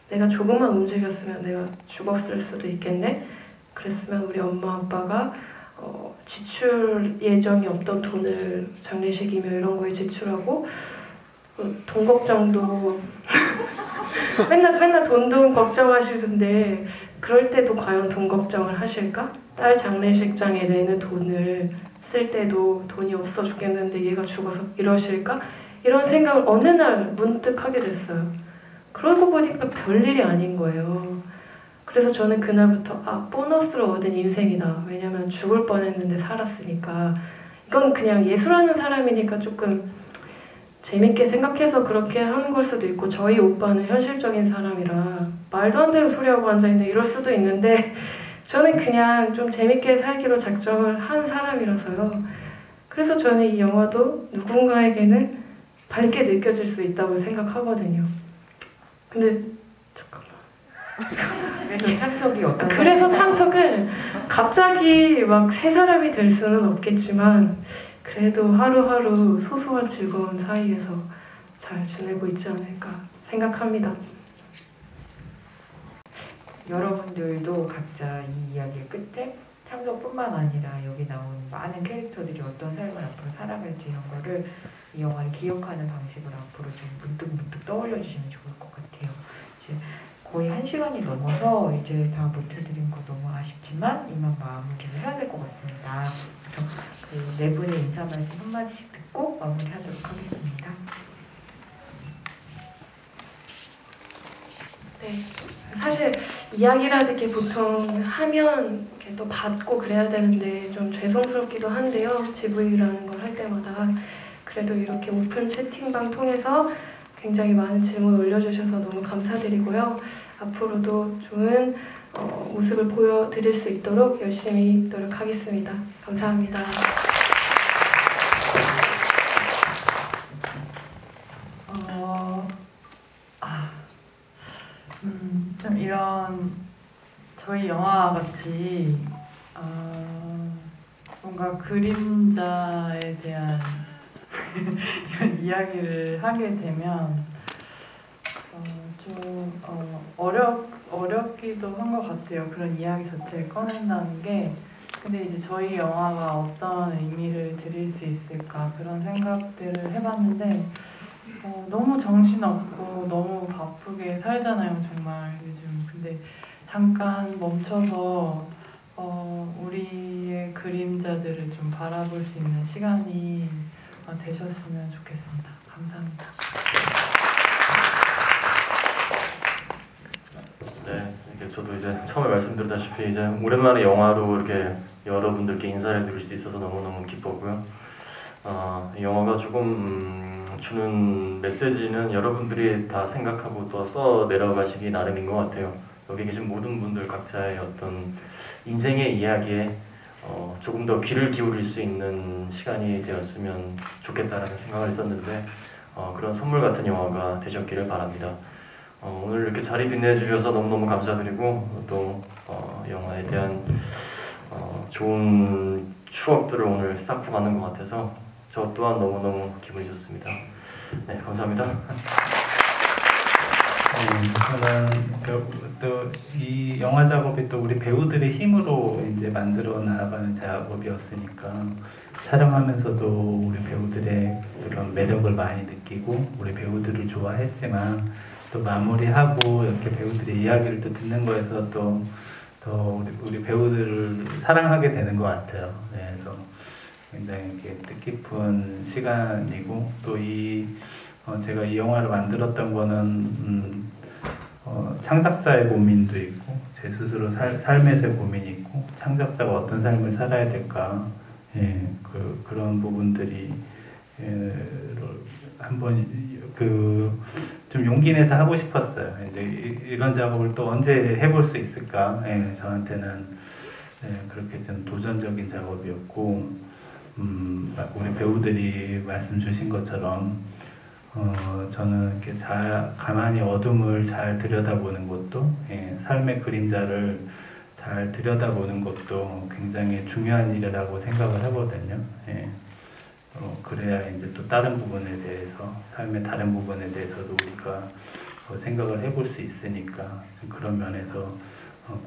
내가 조금만 움직였으면 내가 죽었을 수도 있겠네? 그랬으면 우리 엄마 아빠가 지출 예정이 없던 돈을 장례식이며 이런 거에 지출하고 돈 걱정도 맨날 돈 걱정하시던데 그럴 때도 과연 돈 걱정을 하실까? 딸 장례식장에 내는 돈을 쓸 때도 돈이 없어 죽겠는데 얘가 죽어서 이러실까? 이런 생각을 어느 날 문득 하게 됐어요. 그러고 보니까 별일이 아닌 거예요. 그래서 저는 그날부터 보너스로 얻은 인생이다. 왜냐면 죽을 뻔했는데 살았으니까. 이건 그냥 예술하는 사람이니까 조금 재밌게 생각해서 그렇게 하는 걸 수도 있고 저희 오빠는 현실적인 사람이라 말도 안 되는 소리하고 앉아있는데 이럴 수도 있는데 저는 그냥 좀 재밌게 살기로 작정을 한 사람이라서요. 그래서 저는 이 영화도 누군가에게는 밝게 느껴질 수 있다고 생각하거든요. 근데 잠깐만. 그래서 창석이 어떤 그래서 창석은 갑자기 막 새 사람이 될 수는 없겠지만 그래도 하루하루 소소한 즐거운 사이에서 잘 지내고 있지 않을까 생각합니다. 여러분들도 각자 이 이야기의 끝에 창석뿐만 아니라 여기 나온 많은 캐릭터들이 어떤 삶을 앞으로 살아갈지 이런 거를 이 영화를 기억하는 방식으로 앞으로 좀 문득문득 떠올려 주시면 좋을 것 같아요. 이제 거의 1시간이 넘어서 이제 다 못해드린 거 너무 아쉽지만 이만 마무리를 해야 될 것 같습니다. 그래서 그 네 분의 인사 말씀 한마디씩 듣고 마무리하도록 하겠습니다. 네, 사실 이야기라는 게 보통 하면 이렇게 또 받고 그래야 되는데 좀 죄송스럽기도 한데요. GV라는 걸 할 때마다 그래도 이렇게 오픈 채팅방 통해서 굉장히 많은 질문 올려주셔서 너무 감사드리고요. 앞으로도 좋은 모습을 보여드릴 수 있도록 열심히 노력하겠습니다. 감사합니다. 좀 이런 저희 영화 같이 뭔가 그림자에 대한 이런 이야기를 하게 되면 좀 어렵기도 한 것 같아요. 그런 이야기 자체를 꺼낸다는 게. 근데 이제 저희 영화가 어떤 의미를 드릴 수 있을까 그런 생각들을 해봤는데 너무 정신없고 너무 바쁘게 살잖아요, 정말 요즘. 근데 잠깐 멈춰서 우리의 그림자들을 좀 바라볼 수 있는 시간이 되셨으면 좋겠습니다. 감사합니다. 네, 이렇게 저도 이제 처음에 말씀드렸다시피 이제 오랜만에 영화로 이렇게 여러분들께 인사를 드릴 수 있어서 너무너무 기뻤고요. 이 영화가 조금 주는 메시지는 여러분들이 다 생각하고 또 써 내려가시기 나름인 것 같아요. 여기 계신 모든 분들 각자의 어떤 인생의 이야기에 조금 더 귀를 기울일 수 있는 시간이 되었으면 좋겠다라는 생각을 했었는데 그런 선물 같은 영화가 되셨기를 바랍니다. 오늘 이렇게 자리 빛내주셔서 너무너무 감사드리고 또 영화에 대한 좋은 추억들을 오늘 쌓고 가는 것 같아서 저 또한 너무너무 기분이 좋습니다. 네, 감사합니다. 저는 또 이 영화 작업이 또 우리 배우들의 힘으로 이제 만들어 나가는 작업이었으니까 촬영하면서도 우리 배우들의 그런 매력을 많이 느끼고 우리 배우들을 좋아했지만 또 마무리하고 이렇게 배우들의 이야기를 또 듣는 거에서 또 더 우리 배우들을 사랑하게 되는 것 같아요. 네, 그래서 굉장히 이렇게 뜻깊은 시간이고 또 제가 이 영화를 만들었던 거는 창작자의 고민도 있고 제 스스로 삶에서의 고민이 있고 창작자가 어떤 삶을 살아야 될까 그런 부분들이 한번 좀 용기 내서 하고 싶었어요. 이제 이런 작업을 또 언제 해볼 수 있을까? 저한테는 그렇게 좀 도전적인 작업이었고 우리 배우들이 말씀 주신 것처럼 저는 이렇게 가만히 어둠을 잘 들여다보는 것도 삶의 그림자를 잘 들여다보는 것도 굉장히 중요한 일이라고 생각을 하거든요. 그래야 이제 또 다른 부분에 대해서 삶의 다른 부분에 대해서도 우리가 생각을 해볼 수 있으니까 좀 그런 면에서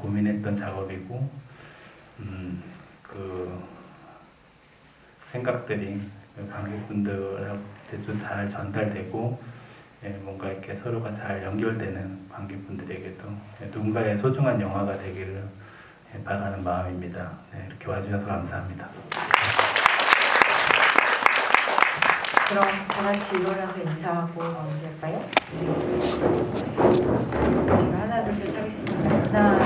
고민했던 작업이고 그 생각들이 관객분들한테 좀 잘 전달되고 뭔가 이렇게 서로가 잘 연결되는 관객분들에게도 누군가의 소중한 영화가 되기를 바라는 마음입니다. 네, 이렇게 와주셔서 감사합니다. 그럼 다 같이 일어나서 인사하고 마무리할까요? 제가 하나 둘 셋 하겠습니다. 하나